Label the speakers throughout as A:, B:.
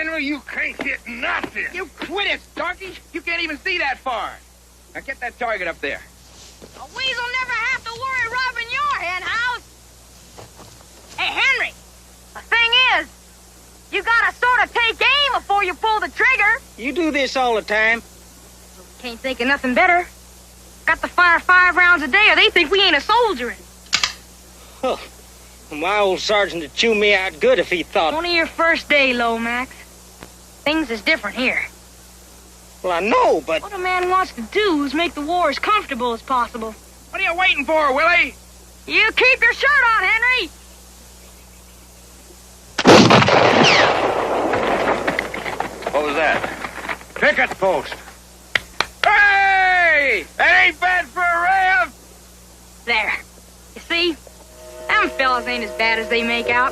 A: Henry, you can't hit nothing.
B: You quit it, Starkey. You can't even see that far. Now get that target up there.
C: A weasel never have to worry robbing your hen house. Hey, Henry, the thing is, you gotta sort of take aim before you pull the trigger.
D: You do this all the time.
C: Can't think of nothing better. Got to fire 5 rounds a day or they think we ain't a soldiering.
D: Huh. My old sergeant would chew me out good if he thought...
C: Only your first day, Lomax. Things is different here.
D: Well, I know, but...
C: What a man wants to do is make the war as comfortable as possible.
B: What are you waiting for, Willie?
C: You keep your shirt on, Henry.
A: What was that? Picket post.
B: Hey! That ain't bad for a ram.
C: There. You see? Them fellas ain't as bad as they make out.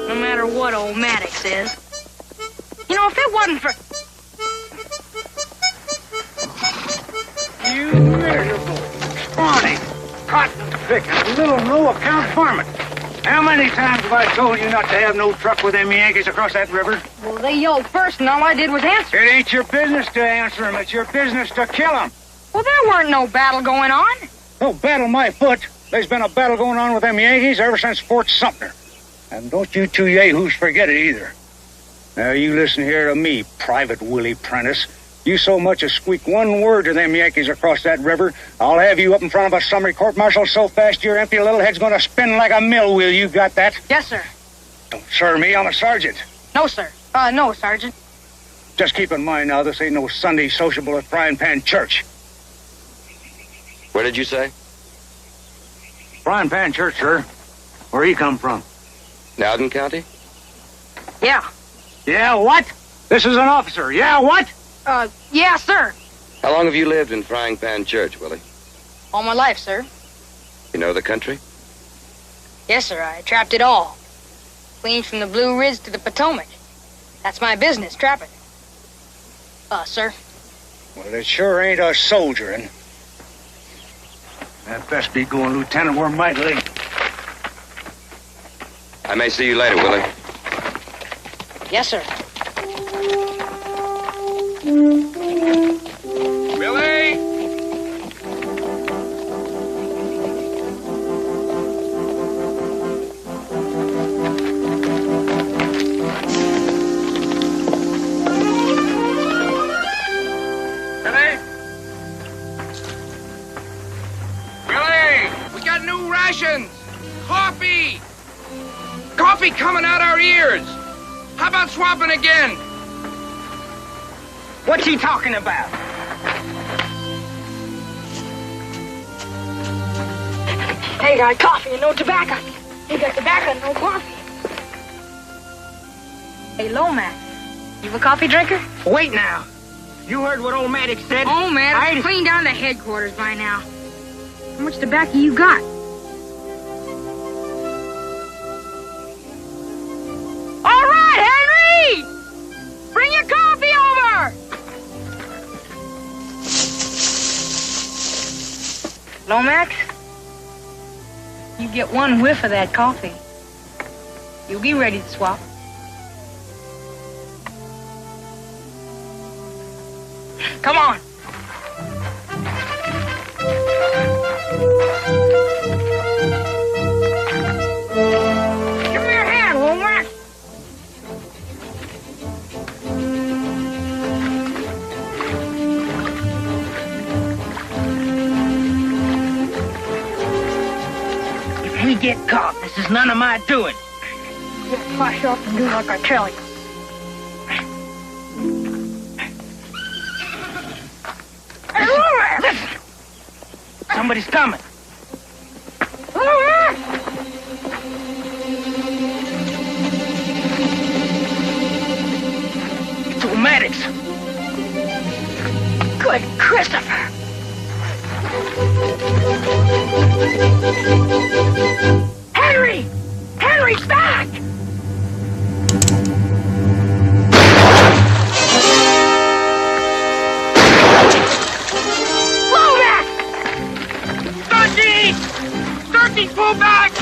C: No matter what old Maddox says. You know, if it wasn't for...
A: You miserable, scrawny, cotton-picking, little no-account varmint. How many times have I told you not to have no truck with them Yankees across that river?
C: Well, they yelled first, and all I did was answer.
A: It ain't your business to answer them. It's your business to kill them.
C: Well, there weren't no battle going on.
A: No battle my foot. There's been a battle going on with them Yankees ever since Fort Sumter. And don't you two yahoos forget it either. Now, you listen here to me, Private Willie Prentice. You so much as squeak one word to them Yankees across that river, I'll have you up in front of a summary court-martial so fast your empty little head's gonna spin like a mill wheel. You got that?
C: Yes, sir.
A: Don't sir me, I'm a sergeant.
C: No, sir. No, Sergeant.
A: Just keep in mind now, this ain't no Sunday sociable at Frying Pan Church.
E: Where did you say?
A: Frying Pan Church, sir. Where he come from?
E: Loudoun County?
C: Yeah.
A: Yeah, what? This is an officer. Yeah, what?
C: Yeah, sir.
E: How long have you lived in Frying Pan Church, Willie?
C: All my life, sir.
E: You know the country?
C: Yes, sir. I trapped it all. Clean from the Blue Ridge to the Potomac. That's my business, trapping. Sir.
A: Well, it sure ain't us soldiering. That best be going, Lieutenant. We're mighty late.
E: I may see you later, Willie.
C: Yes, sir.
B: Willie! Willie? Willie! We got new rations! Coffee! Coffee coming out our ears! How about swapping again?
D: What's he talking about?
C: They got coffee and no tobacco. They got tobacco and no coffee. Hey, Lomax, you a coffee drinker?
D: Wait now. You heard what old Maddox said?
C: Oh, man, it's clean down to headquarters by now. How much tobacco you got? All right, Henry! Bring your coffee over! Lomax, you get one whiff of that coffee, you'll be ready to swap. Come on. Give me your hand, Lomax.
D: If we get caught, this is none of my doing.
C: Just flash up and do like I tell you. Hey, Lomax!
D: Listen! Somebody's coming.
C: Lomax!
D: It's old Maddox.
C: Good Christopher! Henry! Henry's back! Lomax!
B: Starkey! Starkey, pull back!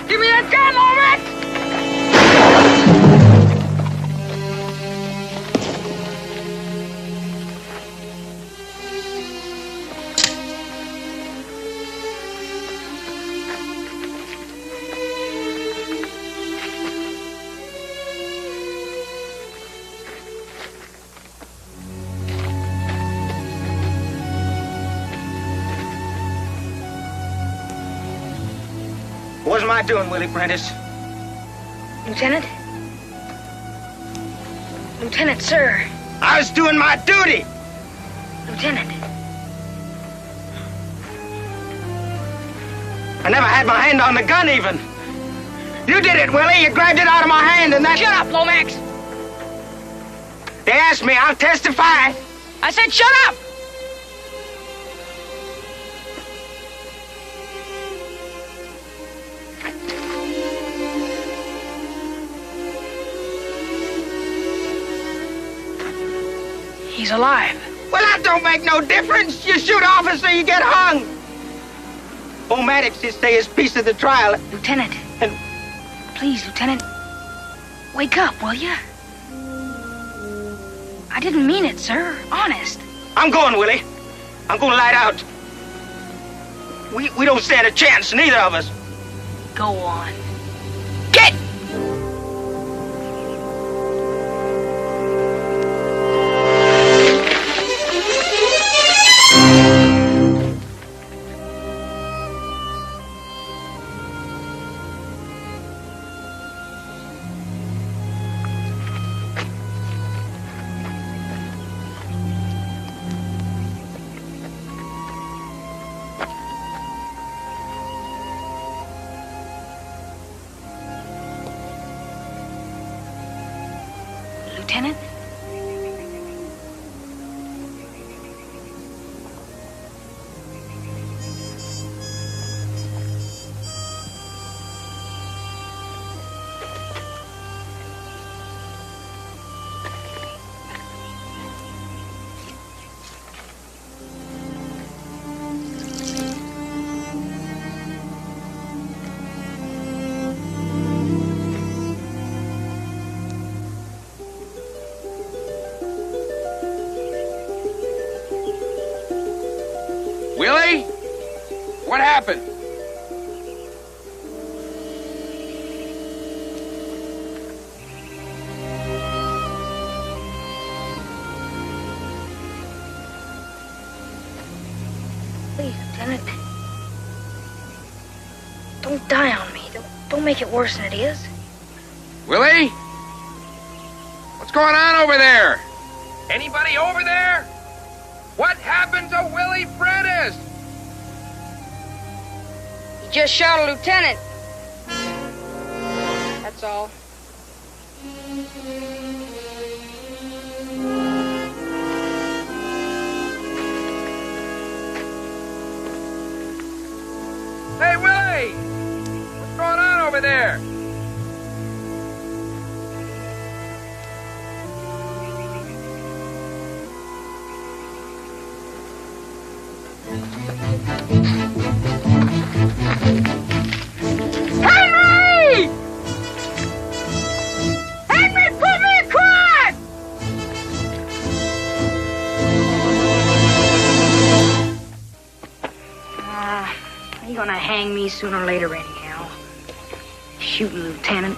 C: Give me that gun, Lomax!
D: What am I doing, Willie Prentice?
C: Lieutenant? Lieutenant, sir.
D: I was doing my duty!
C: Lieutenant.
D: I never had my hand on the gun, even. You did it, Willie. You grabbed it out of my hand and that...
C: Shut up, Lomax!
D: They asked me. I'll testify.
C: I said shut up! He's alive.
D: Well, that don't make no difference. You shoot officer, you get hung. Old Maddox did say his piece of the trial.
C: Lieutenant.
D: And...
C: Please, Lieutenant. Wake up, will you? I didn't mean it, sir. Honest.
D: I'm going, Willie. I'm going to light out. We don't stand a chance, neither of us.
C: Go on. Get! Lieutenant?
B: Willie? What happened?
C: Please, Lieutenant. Don't die on me. Don't make it worse than it is.
B: Willie? What's going on over there? Anybody over there? What happened to Willie Prentice?
C: You just shot a lieutenant. That's all.
B: Hey, Willie! What's going on over there?
C: Henry! Henry, pull me across! You're gonna hang me sooner or later anyhow. Shooting lieutenant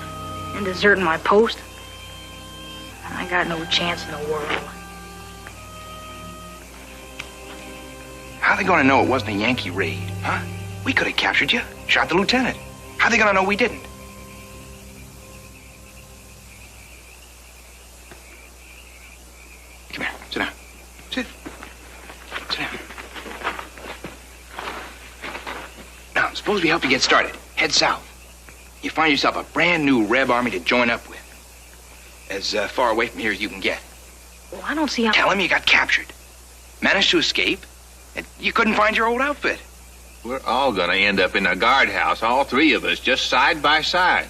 C: and deserting my post. I got no chance in the world.
F: How are they gonna know it wasn't a Yankee raid, huh? We could have captured you, shot the lieutenant. How are they gonna know we didn't? Come here, sit down. Sit. Sit down. Now, suppose we help you get started. Head south. You find yourself a brand new Reb army to join up with. As far away from here as you can get.
C: Well, I don't see how...
F: Tell him you got captured. Managed to escape. And you couldn't find your old outfit.
G: We're all gonna end up in a guardhouse, all three of us, just side by side.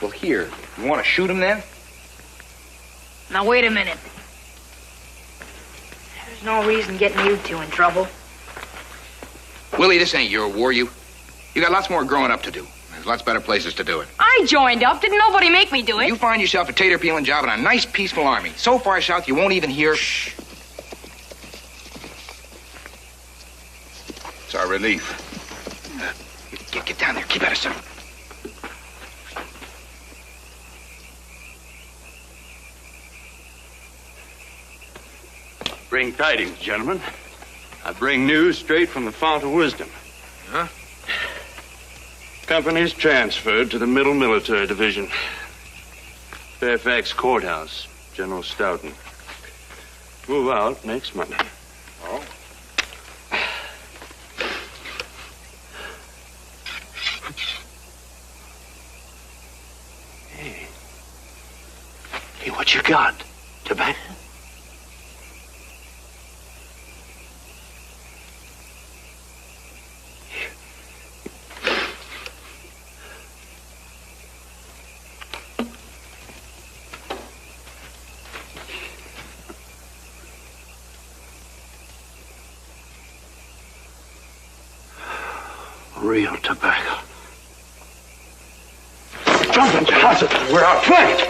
F: Well, here, you want to shoot him then?
C: Now, wait a minute. There's no reason getting you two in trouble.
F: Willie, this ain't your war. You got lots more growing up to do. There's lots better places to do it.
C: I joined up. Didn't nobody make me do it?
F: You find yourself a tater peeling job in a nice, peaceful army. So far south, you won't even hear...
B: Shh. It's our relief.
F: Get down there. Keep out of sight.
H: Bring tidings, gentlemen. I bring news straight from the fount of wisdom.
F: Huh?
H: Company's transferred to the Middle Military Division. Fairfax Courthouse, General Stoughton. Move out next Monday.
F: Oh?
H: Hey, what you got? Tobacco? Real tobacco. Jumping houses, we're outflanked.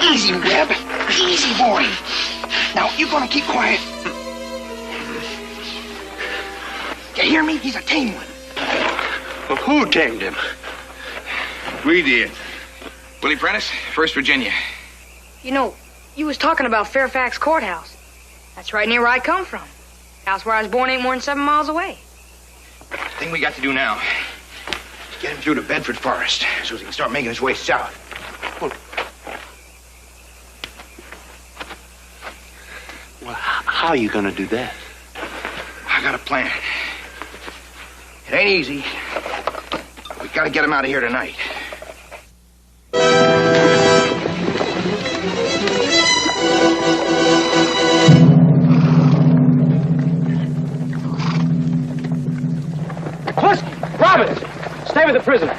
F: Easy, Webb. Easy, boy. Now, you gonna keep quiet. You hear me? He's a tame one.
H: Well, who tamed him?
B: We did.
F: Willie Prentice, 1st Virginia.
C: You know, you was talking about Fairfax Courthouse. That's right near where I come from. House where I was born ain't more than 7 miles away.
F: The thing we got to do now is get him through to Bedford Forest so he can start making his way south.
H: Well, how are you gonna do that?
F: I got a plan. It ain't easy. We gotta get him out of here tonight.
D: Robbins! Stay with the prisoner.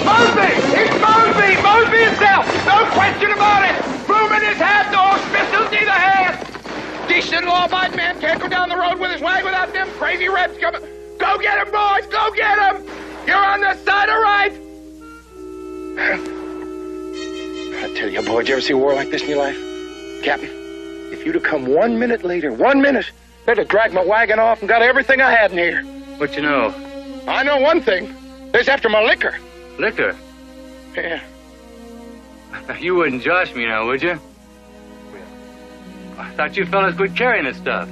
B: Mosby! It's Mosby! Mosby himself! No question about it! Broom in his hand, dogs, pistols in either hand! Decent, law-abiding man can't go down the road with his wagon without them crazy Rebs coming. Go get him, boys! Go get him! You're on the side of right!
I: I tell you, boy, did you ever see a war like this in your life? Captain, if you'd have come 1 minute later, 1 minute, they'd have dragged my wagon off and got everything I had in here.
H: What you know?
I: I know one thing. They's after my liquor.
H: Liquor?
I: Yeah.
H: You wouldn't josh me now, would you? I thought you fellas quit carrying this stuff.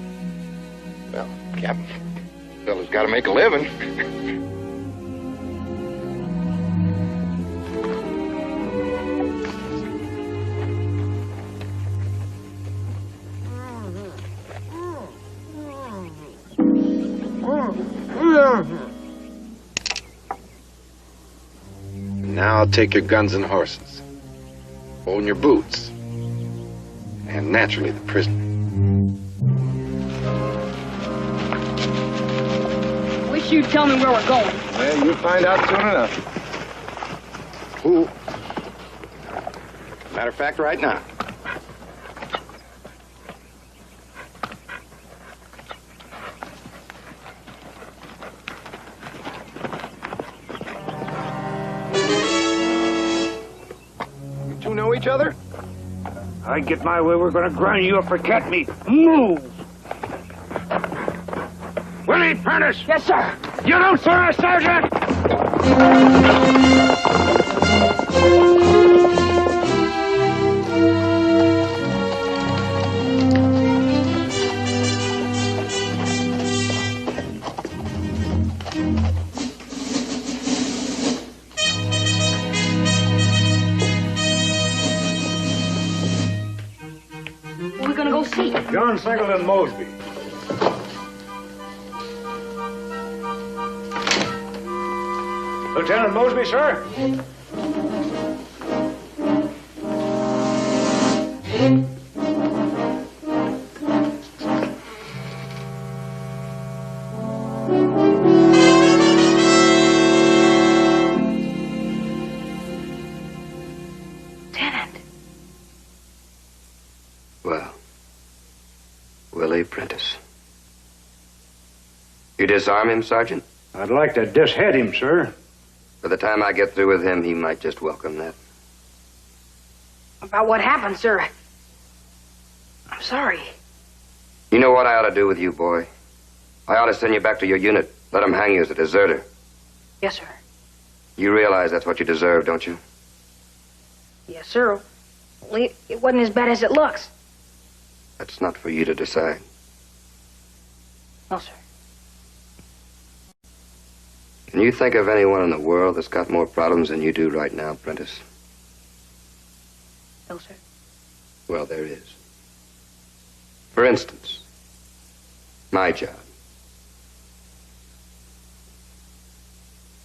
I: Well, Captain, fella's got to make a living.
E: Now I'll take your guns and horses. Own your boots. And naturally the prisoner.
C: Wish you'd tell me where we're going.
I: Well, you'll find out soon enough. Who? Matter of fact, right now. You two know each other?
A: I get my way, we're gonna grind you up for cat meat. Move! Willie Prentice!
D: Yes, sir.
A: You don't, sir, Sergeant!
C: We're gonna go see.
A: John Singleton Mosby. Lieutenant Mosby, sir?
J: Well, Willie Prentice. You disarm him, Sergeant?
A: I'd like to dishead him, sir.
J: By the time I get through with him, he might just welcome that.
C: About what happened, sir? I'm sorry.
J: You know what I ought to do with you, boy? I ought to send you back to your unit. Let them hang you as a deserter.
C: Yes, sir.
J: You realize that's what you deserve, don't you?
C: Yes, sir. Only it wasn't as bad as it looks.
J: That's not for you to decide.
C: No, sir.
J: Can you think of anyone in the world that's got more problems than you do right now, Prentice?
C: No, sir.
J: Well, there is. For instance, my job.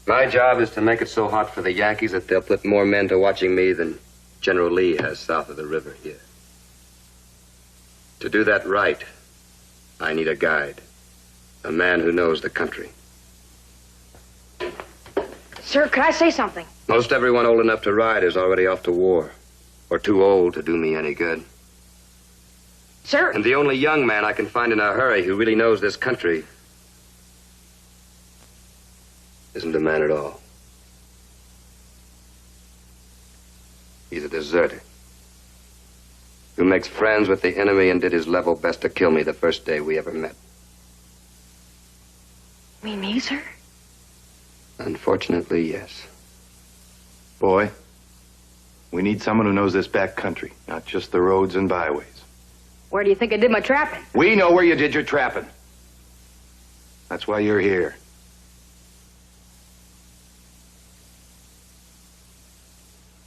J: My job is to make it so hot for the Yankees that they'll put more men to watching me than General Lee has south of the river here. To do that right, I need a guide, a man who knows the country.
C: Sir, could I say something?
J: Most everyone old enough to ride is already off to war, or too old to do me any good.
C: Sir?
J: And the only young man I can find in a hurry who really knows this country isn't a man at all. He's a deserter who makes friends with the enemy and did his level best to kill me the first day we ever met.
C: You mean me, sir?
J: Unfortunately, yes.
K: Boy, we need someone who knows this back country, not just the roads and byways.
C: Where do you think I did my trapping?
K: We know where you did your trapping. That's why you're here.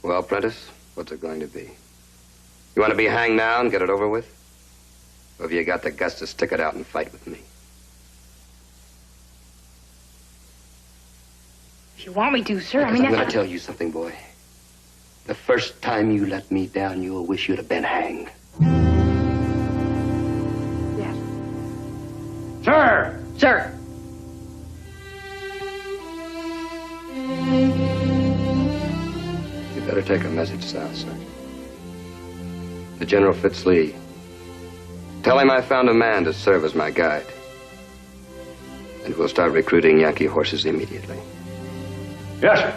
J: Well, Prentice, what's it going to be? You want to be hanged now and get it over with? Or have you got the guts to stick it out and fight with me?
C: If you want me to, sir,
J: I'm going to tell you something, boy. The first time you let me down, you'll wish you'd have been hanged.
C: Yes.
A: Sir!
C: Sir!
J: You better take a message south, sir. To General Fitzlee. Tell him I found a man to serve as my guide. And we'll start recruiting Yankee horses immediately.
A: Yes, sir.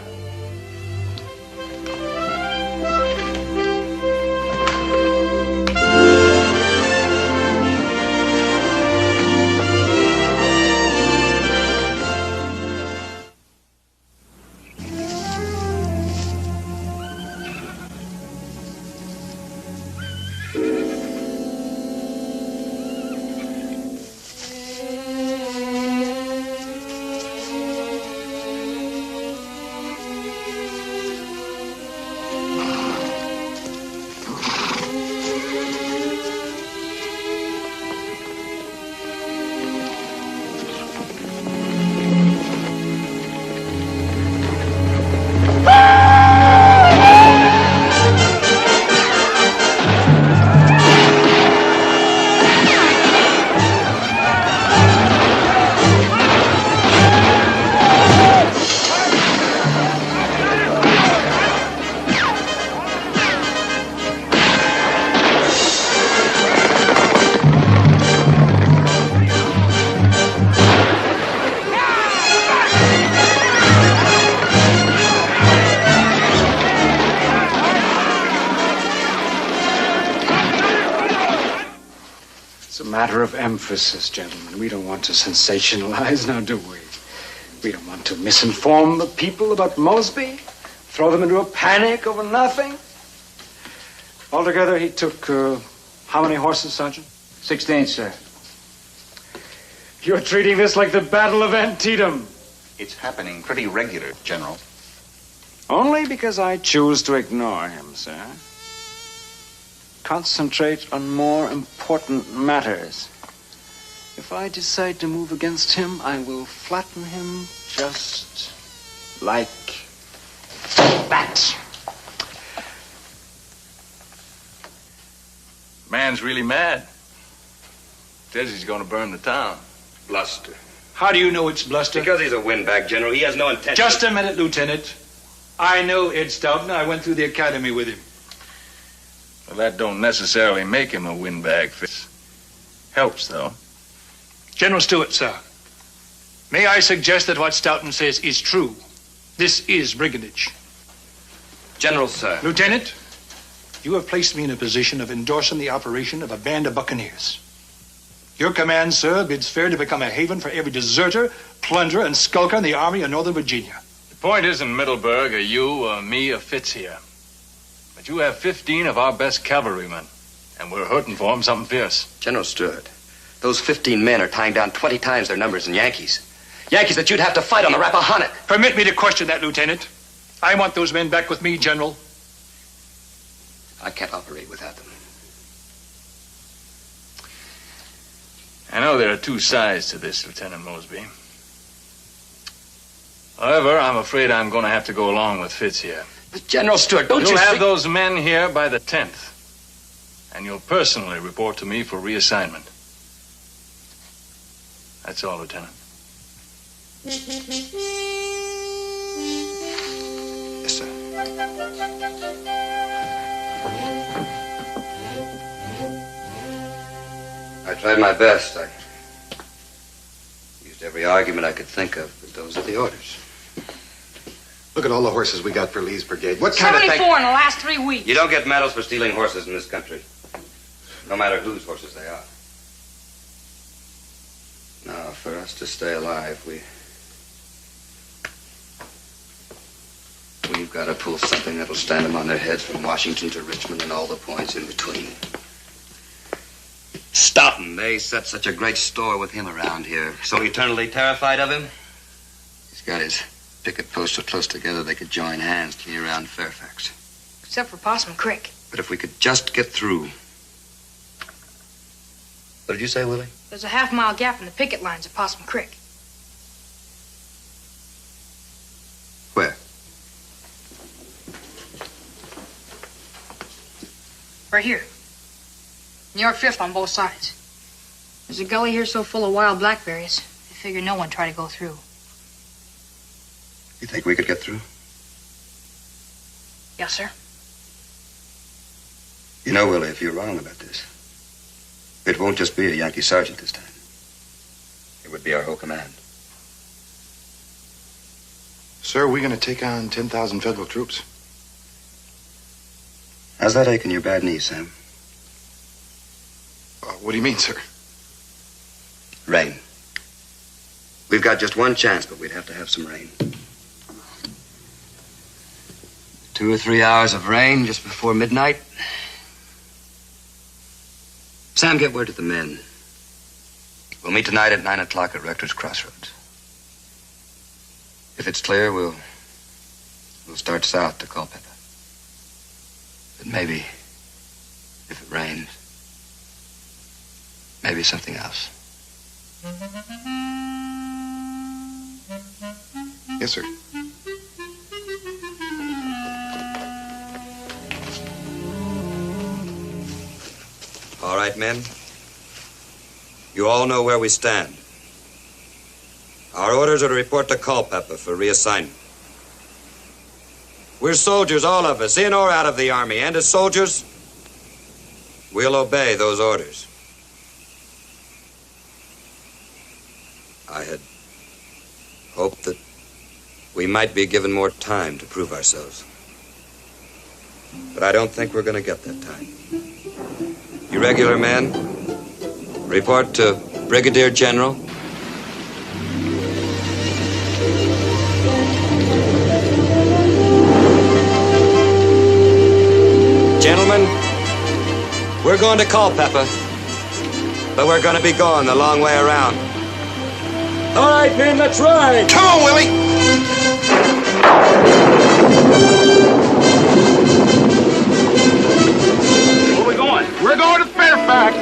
L: Matter of emphasis, gentlemen. We don't want to sensationalize, now do we? We don't want to misinform the people about Mosby, throw them into a panic over nothing. Altogether, he took, how many horses, Sergeant?
M: 16, sir.
L: You're treating this like the Battle of Antietam.
M: It's happening pretty regular, General.
L: Only because I choose to ignore him, sir. Concentrate on more important matters. If I decide to move against him, I will flatten him just like that.
N: Man's really mad. Says he's gonna burn the town.
J: Bluster.
O: How do you know it's bluster?
J: Because he's a windbag, General. He has no intention.
O: Just a minute, Lieutenant. I know Ed Stoughton. I went through the academy with him.
N: Well, that don't necessarily make him a windbag. Helps, though.
O: General Stewart, sir. May I suggest that what Stoughton says is true? This is brigandage.
J: General, sir.
O: Lieutenant, you have placed me in a position of endorsing the operation of a band of buccaneers. Your command, sir, bids fair to become a haven for every deserter, plunderer, and skulker in the Army of Northern Virginia.
N: The point isn't Middleburg or you or me or Fitz here. But you have 15 of our best cavalrymen, and we're hurting for them something fierce.
J: General Stewart, those 15 men are tying down 20 times their numbers in Yankees. Yankees that you'd have to fight on the Rappahannock.
O: Permit me to question that, Lieutenant. I want those men back with me, General.
J: I can't operate without them.
N: I know there are two sides to this, Lieutenant Mosby. However, I'm afraid I'm going to have to go along with Fitz here.
J: But General Stewart, don't
N: You'll
J: you
N: have
J: see...
N: those men here by the 10th. And you'll personally report to me for reassignment. That's all, Lieutenant.
J: Yes, sir. I tried my best. I used every argument I could think of, but those are the orders.
K: Look at all the horses we got for Lee's brigade. What kind of
C: 74 in the last 3 weeks.
J: You don't get medals for stealing horses in this country, no matter whose horses they are. Now, for us to stay alive, we've got to pull something that'll stand them on their heads from Washington to Richmond and all the points in between. Stoughton, they set such a great store with him around here. So eternally terrified of him? He's got his picket posts so close together they could join hands clear around Fairfax.
C: Except for Possum Creek.
J: But if we could just get through. What did you say, Willie?
C: There's a half-mile gap in the picket lines at Possum Creek.
J: Where?
C: Right here. New York 5th on both sides. There's a gully here so full of wild blackberries, they figure no one tried to go through.
J: You think we could get through?
C: Yes, sir.
J: You know, Willie, if you're wrong about this, it won't just be a Yankee sergeant this time. It would be our whole command.
K: Sir, we're going to take on 10,000 federal troops.
J: How's that aching your bad knee, Sam?
K: What do you mean, sir?
J: Rain. We've got just one chance, but we'd have to have some rain. 2 or 3 hours of rain just before midnight. Sam, get word to the men. We'll meet tonight at 9 o'clock at Rector's Crossroads. If it's clear, we'll start south to Culpeper. But maybe, if it rains, maybe something else.
K: Yes, sir.
J: All right, men. You all know where we stand. Our orders are to report to Culpeper for reassignment. We're soldiers, all of us, in or out of the Army, and as soldiers, we'll obey those orders. I had hoped that we might be given more time to prove ourselves. But I don't think we're going to get that time. You regular men, report to Brigadier General. Gentlemen, we're going to Culpeper, but we're going to be going the long way around. All right, men, let's ride.
B: Come on, Willie.
A: Where we going?
B: We're going to Fairfax.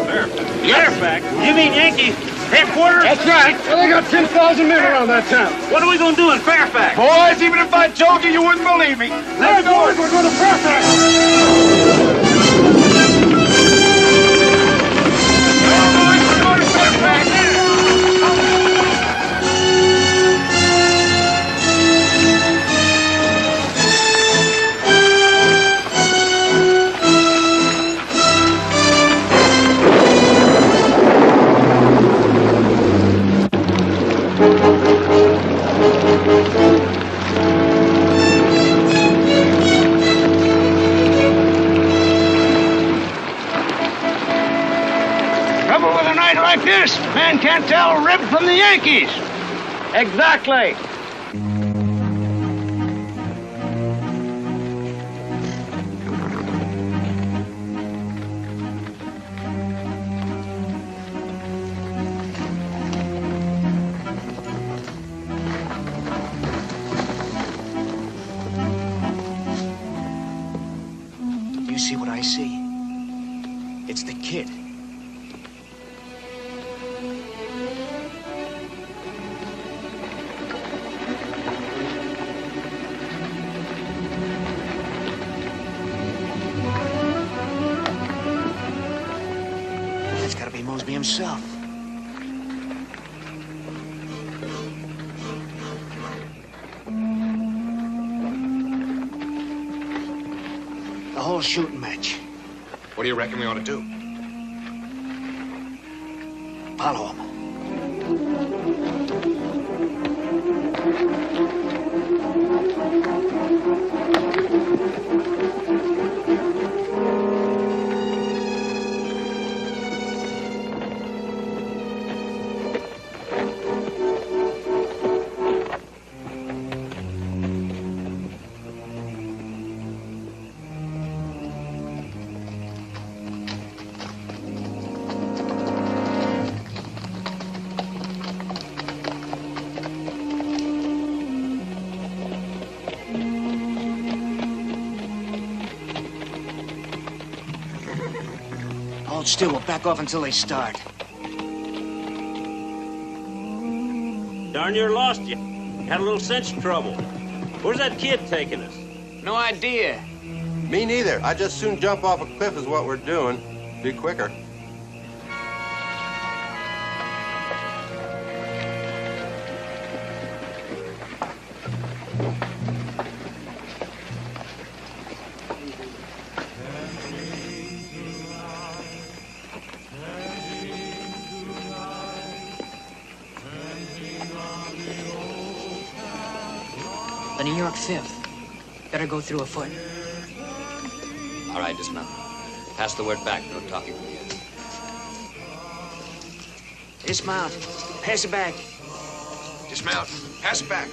A: Fairfax? You mean Yankee headquarters?
B: That's right.
A: Well, they got 10,000 men around that town. What are we going to do in Fairfax?
B: Boys, even if I told you, you wouldn't believe me.
A: Let's go. We're going to Fairfax. man can't tell a rib from the Yankees. Exactly.
L: You see what I see? It's the kid. That's gotta be Mosby himself. The whole shooting match.
P: What do you reckon we ought to do?
L: Follow him. Hold still. We'll back off until they start.
Q: Darn near lost you. Had a little cinch trouble. Where's that kid taking us?
L: No idea.
R: Me neither. I'd just soon jump off a cliff is what we're doing. Be quicker.
L: The New York 5th. Better go through afoot.
J: All right, dismount. Pass the word back. No talking from here.
L: Dismount. Pass it back.
P: Dismount. Pass it back.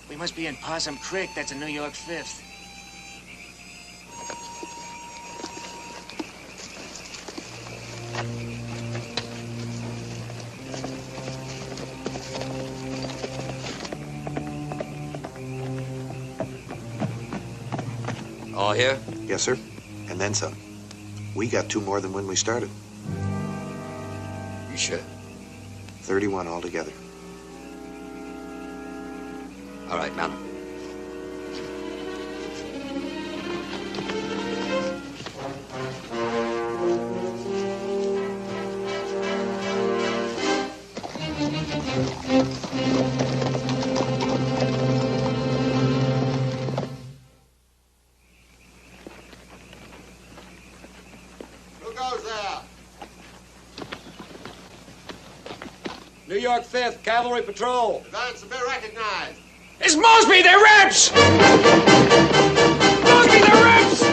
L: We must be in Possum Creek. That's a New York 5th.
J: All here?
S: Yes, sir. And then some. We got 2 more than when we started.
J: You sure?
S: 31 altogether.
J: All right, mount.
R: Who goes there?
Q: New York 5th, Cavalry Patrol.
R: Advance to be recognized.
B: It's Mosby! They're Reps! Mosby, they're Reps!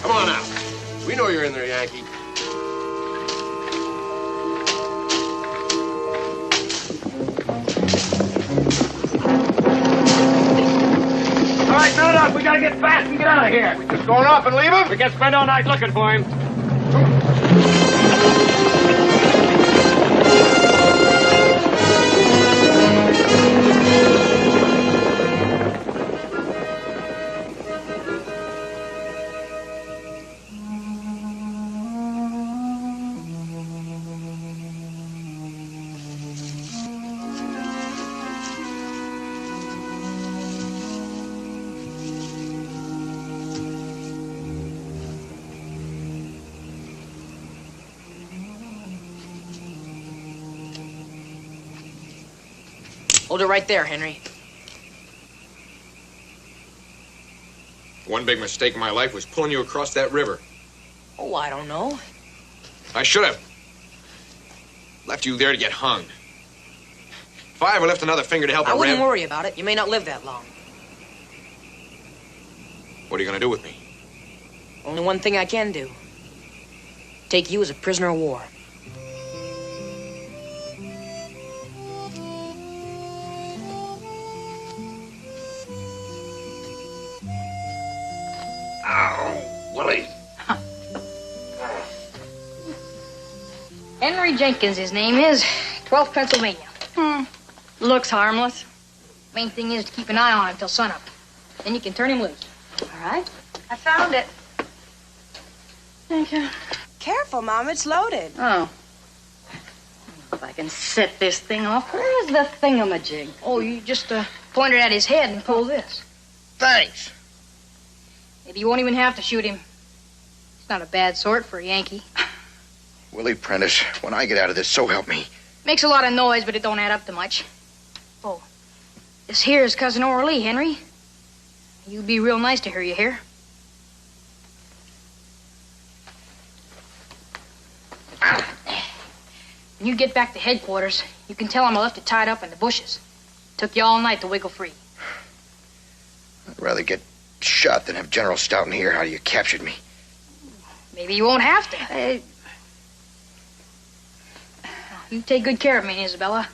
P: Come on out. We know you're in there, Yankee.
B: All right, mount up. We gotta get fast and get out of here. We just going off and leave him? We can't spend all night looking for him.
T: Hold it right there, Henry.
P: One big mistake in my life was pulling you across that river.
T: Oh, I don't know.
P: I should have left you there to get hung. If I ever lift another finger to help
T: I
P: a
T: wouldn't
P: ram...
T: worry about it. You may not live that long.
P: What are you gonna do with me?
T: Only one thing I can do. Take you as a prisoner of war.
B: Willie.
C: Henry Jenkins, his name is. 12th Pennsylvania. Looks harmless. Main thing is to keep an eye on him till sunup. Then you can turn him loose.
U: All right. I found it. Thank you. Careful, Mom. It's loaded.
C: Oh. If I can set this thing off. Where's the thingamajig? Oh, you just point it at his head and pull this.
P: Thanks.
C: Maybe you won't even have to shoot him. He's not a bad sort for a Yankee.
S: Willie Prentice, when I get out of this, so help me.
C: Makes a lot of noise, but it don't add up to much. Oh, this here is Cousin Orly, Henry. You'd be real nice to hear you here. When you get back to headquarters, you can tell him I left it tied up in the bushes. Took you all night to wiggle free.
S: I'd rather get shot than have General Stoughton hear how you captured me.
C: Maybe you won't have to. You take good care of me, Isabella.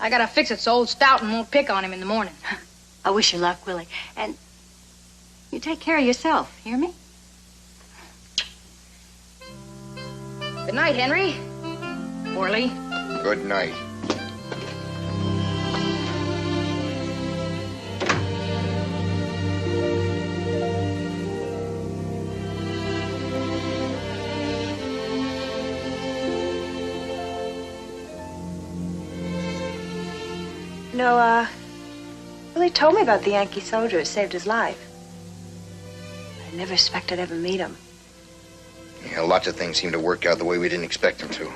C: I gotta fix it so old Stoughton won't pick on him in the morning.
U: I wish you luck, Willie. And you take care of yourself, hear me?
C: Good night, Henry. Orly.
S: Good night.
U: No, Willie told me about the Yankee soldier who saved his life. I never expected I'd ever meet him.
S: Yeah, lots of things seem to work out the way we didn't expect them to.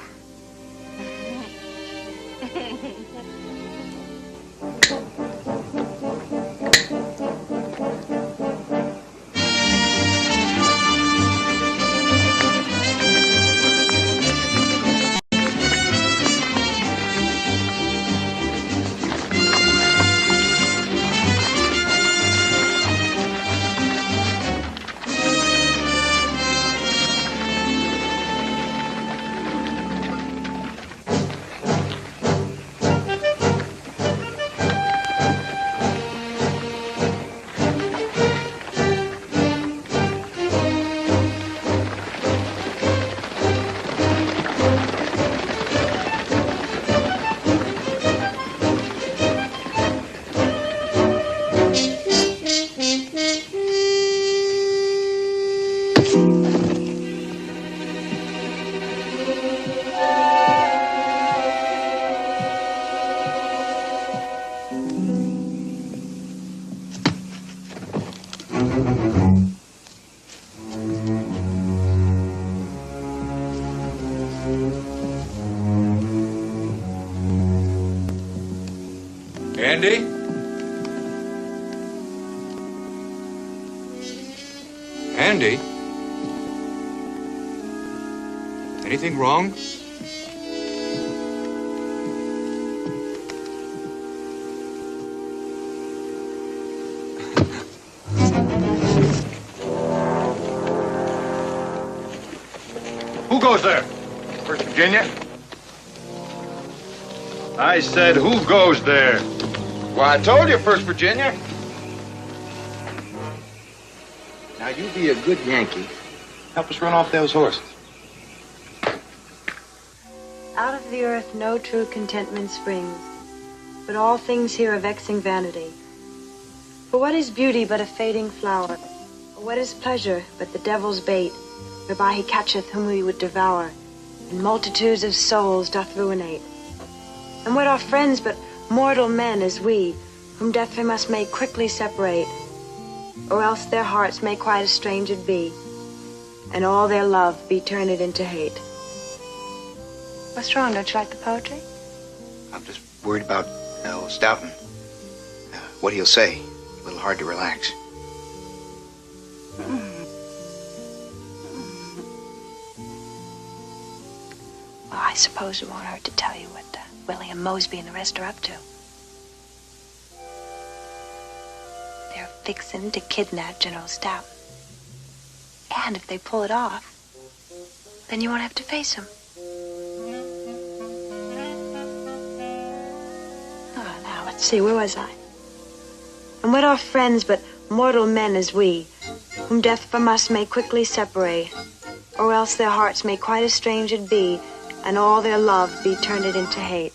P: Andy? Anything wrong?
I: Who goes there? First Virginia? I said, who goes there?
E: Well, I told you, First Virginia.
S: Now, you be a good Yankee.
K: Help us run off those horses.
U: Out of the earth no true contentment springs, but all things here are vexing vanity. For what is beauty but a fading flower? Or what is pleasure but the devil's bait, whereby he catcheth whom he would devour, and multitudes of souls doth ruinate? And what are friends but mortal men as we, whom death we must make quickly separate, or else their hearts may quite estranged be, and all their love be turned into hate. What's wrong? Don't you like the poetry?
S: I'm just worried about old Stoughton. What he'll say. A little hard to relax.
U: Well, I suppose it won't hurt to tell you what Willie and Mosby and the rest are up to. They're fixing to kidnap General Stoughton. And if they pull it off, then you won't have to face him. Oh, now, let's see, where was I? And what are friends but mortal men as we, whom death from us may quickly separate, or else their hearts may quite estranged be, and all their love be turned into hate.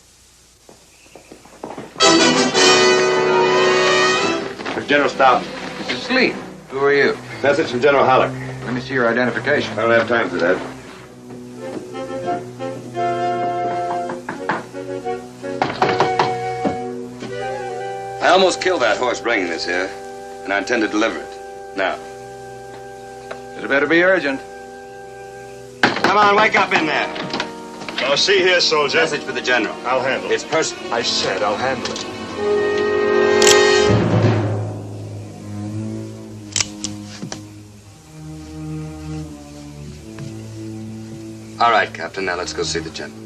E: General Stoughton.
P: He's asleep. Who are you?
E: Message from General Halleck.
P: Let me see your identification.
E: I don't have time for that.
J: I almost killed that horse bringing this here, and I intend to deliver it. Now.
P: It better be urgent.
J: Come on, wake up in there.
H: Now, see here, soldier.
J: Message for the general.
H: I'll handle it.
J: It's personal.
H: I said I'll handle it.
J: All right, Captain. Now let's go see the general.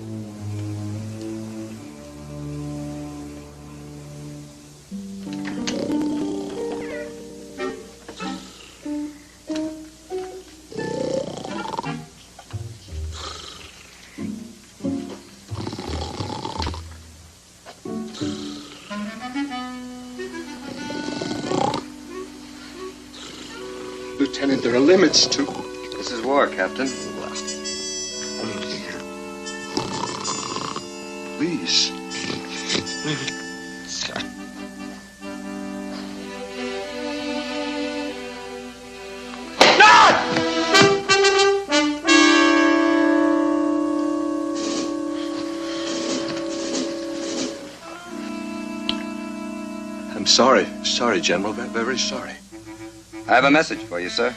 L: Lieutenant, there are limits to...
J: This is war, Captain.
L: Please.
H: I'm sorry. Sorry, General. Very sorry.
J: I have a message for you, sir.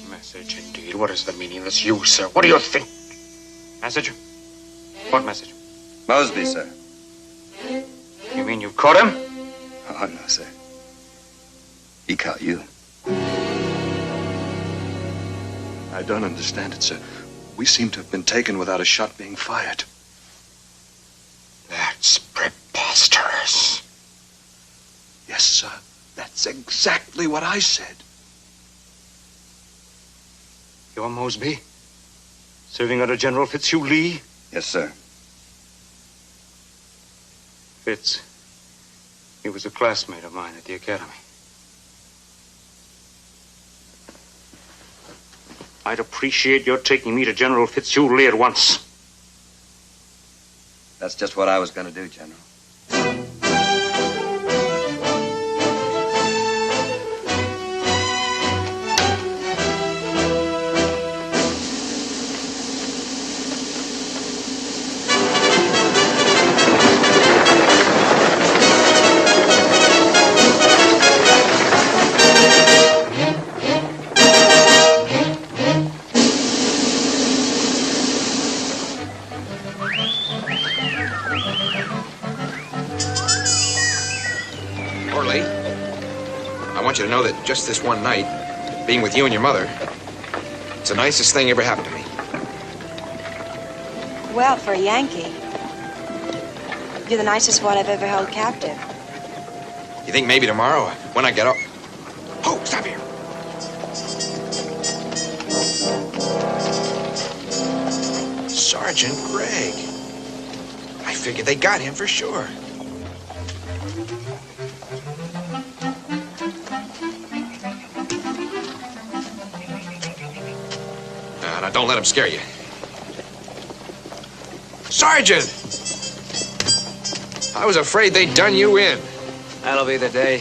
L: Message, indeed. What is the meaning of this, you, sir? What do you think? Message? What message?
J: Mosby, sir.
L: You mean you caught him?
J: Oh, no, sir. He caught you.
H: I don't understand it, sir. We seem to have been taken without a shot being fired.
L: That's preposterous.
H: Yes, sir. That's exactly what I said.
L: You're Mosby? Serving under General Fitzhugh Lee?
J: Yes, sir.
L: Fitz. He was a classmate of mine at the academy. I'd appreciate your taking me to General Fitzhugh Lee at once.
J: That's just what I was going to do, General.
P: I want you to know that just this one night, being with you and your mother. It's the nicest thing ever happened to me.
U: Well, for a Yankee, you're the nicest one I've ever held captive.
P: You think maybe tomorrow, when I get up... Oh, stop here. Sergeant Gregg. I figured they got him for sure. Now, don't let him scare you. Sergeant! I was afraid they'd done you in.
L: That'll be the day.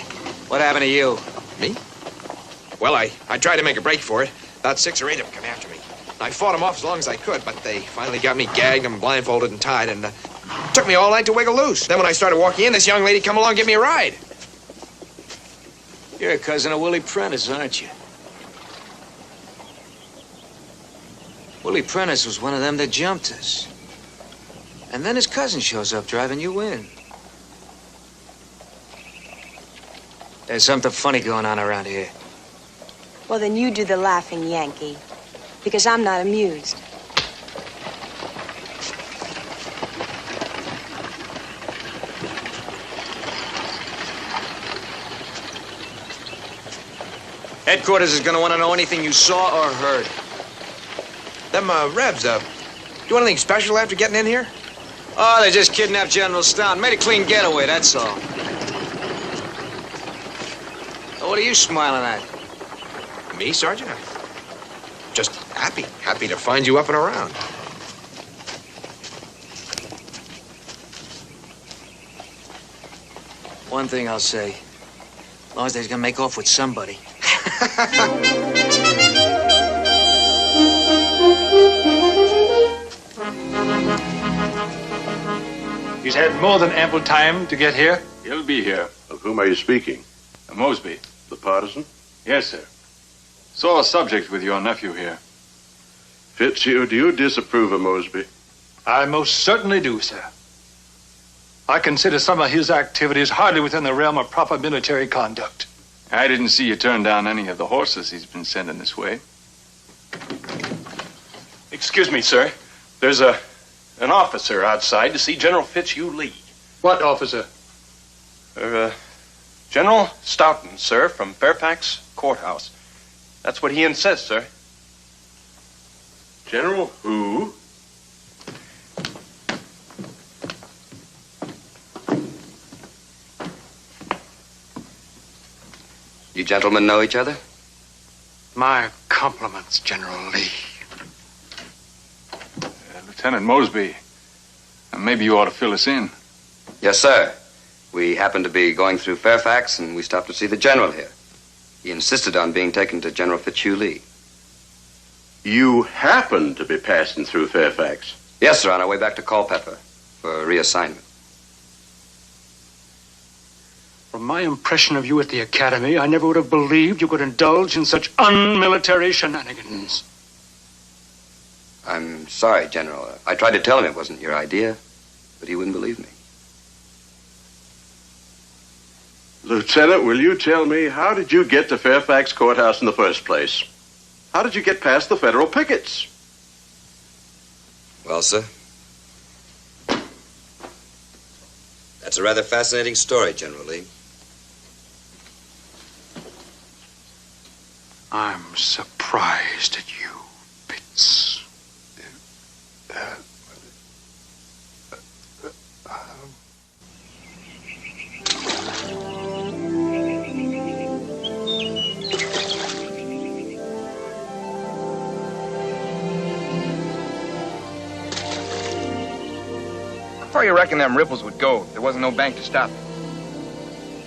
L: What happened to you?
P: Me? Well, I tried to make a break for it. About 6 or 8 of them come after me. I fought them off as long as I could, but they finally got me gagged and blindfolded and tied, and took me all night to wiggle loose. Then when I started walking in, this young lady come along and give me a ride.
L: You're a cousin of Willie Prentice, aren't you? Willie Prentice was one of them that jumped us. And then his cousin shows up driving you in. There's something funny going on around here.
U: Well, then you do the laughing, Yankee, because I'm not amused.
L: Headquarters is gonna want to know anything you saw or heard.
P: Them, Rebs, do anything special after getting in here?
L: Oh, they just kidnapped General Stoughton. Made a clean getaway, that's all. Oh, what are you smiling at?
P: Me, Sergeant? I'm just happy. Happy to find you up and around.
L: One thing I'll say. As long as they're gonna make off with somebody.
O: He's had more than ample time to get here.
N: He'll be here.
G: Of whom are you speaking?
N: Mosby.
G: The partisan?
N: Yes, sir. Saw a subject with your nephew here.
G: Fitzhugh, do you disapprove of Mosby?
O: I most certainly do, sir. I consider some of his activities hardly within the realm of proper military conduct.
N: I didn't see you turn down any of the horses he's been sending this way.
I: Excuse me, sir. There's an officer outside to see General Fitzhugh Lee.
O: What officer?
I: General Stoughton, sir, from Fairfax Courthouse. That's what he insists, sir.
G: General who?
J: You gentlemen know each other?
O: My compliments, General Lee.
N: Lieutenant Mosby, maybe you ought to fill us in.
J: Yes, sir. We happened to be going through Fairfax, and we stopped to see the general here. He insisted on being taken to General Fitzhugh Lee.
G: You happened to be passing through Fairfax?
J: Yes, sir, on our way back to Culpeper for reassignment.
O: From my impression of you at the academy, I never would have believed you could indulge in such unmilitary shenanigans.
J: I'm sorry, General. I tried to tell him it wasn't your idea, but he wouldn't believe me.
G: Lieutenant, will you tell me, how did you get to Fairfax Courthouse in the first place? How did you get past the federal pickets?
J: Well, sir, that's a rather fascinating story, General Lee.
O: I'm surprised at you, Pitts.
F: How far you reckon them ripples would go if there wasn't no bank to stop it?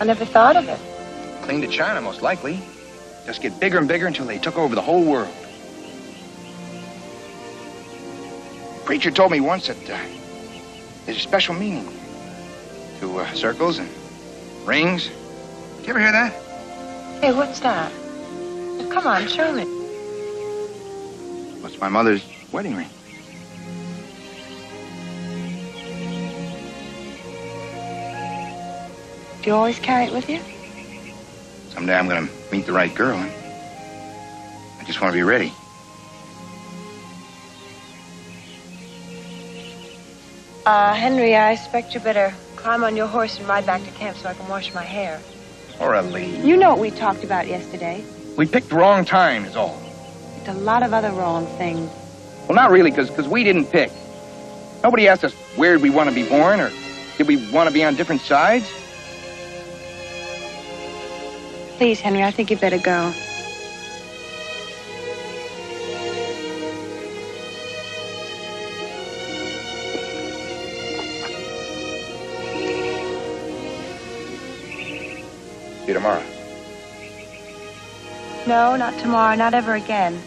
U: I never thought of it.
F: Clean to China, most likely. Just get bigger and bigger until they took over the whole world. Preacher told me once that there's a special meaning to circles and rings. Did you ever hear that?
U: Hey, what's that? Come on, show me.
F: What's my mother's wedding ring?
U: Do you always carry it with you?
F: Someday I'm gonna meet the right girl, and
M: I just want to be ready.
U: Henry, I expect you better climb on your horse and ride back to camp so I can wash my hair.
B: Orally.
U: You know what we talked about yesterday.
B: We picked the wrong time is all.
U: It's a lot of other wrong things.
B: Well, not really, because we didn't pick. Nobody asked us where we want to be born, or did we want to be on different sides?
U: Please, Henry, I think you better go.
B: See you tomorrow.
U: No, not tomorrow, not ever again.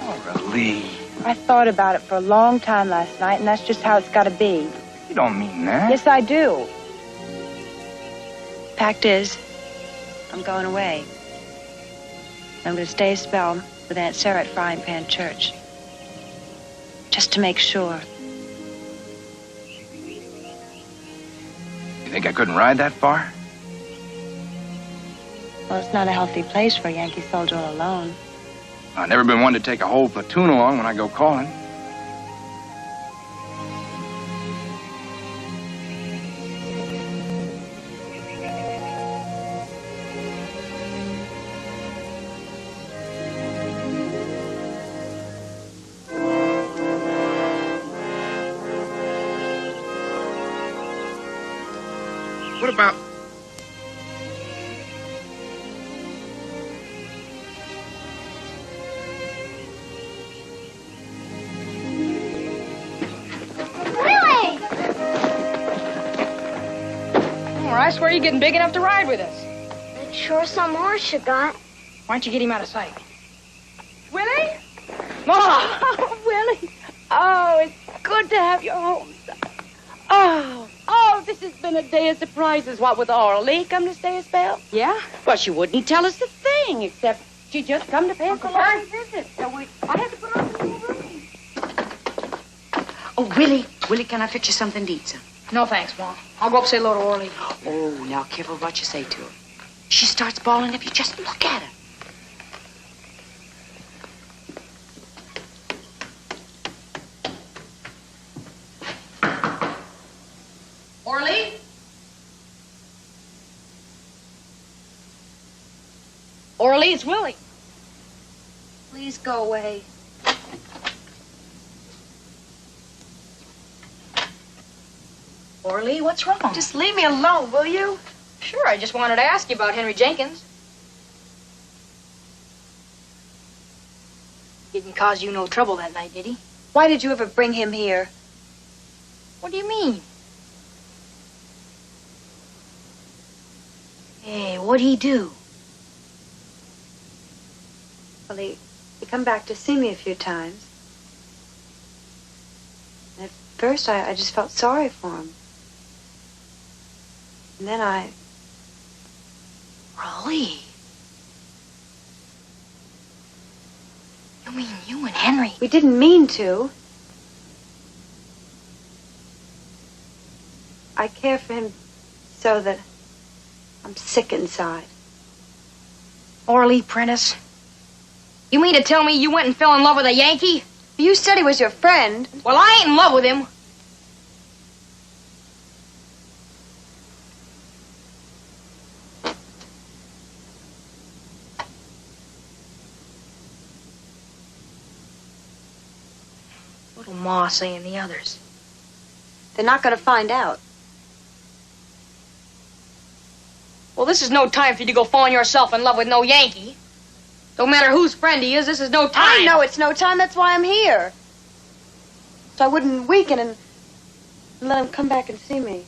B: Orally.
U: I thought about it for a long time last night, and that's just how it's got to be.
B: You don't mean that.
U: Yes, I do. Fact is, I'm going away. I'm going to stay a spell with Aunt Sarah at Frying Pan Church. Just to make sure.
B: You think I couldn't ride that far?
U: Well, it's not a healthy place for a Yankee soldier all alone.
B: I've never been one to take a whole platoon along when I go calling. What about...
C: I swear you're getting big enough to ride with us.
D: It's sure some horse you got.
C: Why don't you get him out of sight? Willie? Oh, Willie. Oh, it's good to have you home, son. Oh, this has been a day of surprises. What, with Orly come to stay a spell? Yeah. Well, she wouldn't tell us a thing, except she just come to pay us a long visit. So I had to put her up in the room.
T: Oh, Willie, can I fix you something to eat, son?
C: No, thanks, Mom. I'll go up say hello to Orly.
T: Oh, now careful what you say to her. She starts bawling if you just look at her.
C: Orly? Orly, it's Willie.
U: Please go away.
C: Orly, what's wrong?
U: Just leave me alone, will you?
C: Sure, I just wanted to ask you about Henry Jenkins. Didn't cause you no trouble that night, did he?
U: Why did you ever bring him here?
C: What do you mean? Hey, what'd he do?
U: Well, he come back to see me a few times. And at first, I just felt sorry for him. And then
C: Rolly. You mean you and Henry?
U: We didn't mean to. I care for him so that I'm sick inside.
C: Orly Prentice? You mean to tell me you went and fell in love with a Yankee?
U: You said he was your friend.
C: Well, I ain't in love with him. What'll Ma say and the others?
U: They're not going to find out.
C: Well, this is no time for you to go falling yourself in love with no Yankee. No matter whose friend he is, this is no time.
U: I know it's no time. That's why I'm here. So I wouldn't weaken and let him come back and see me.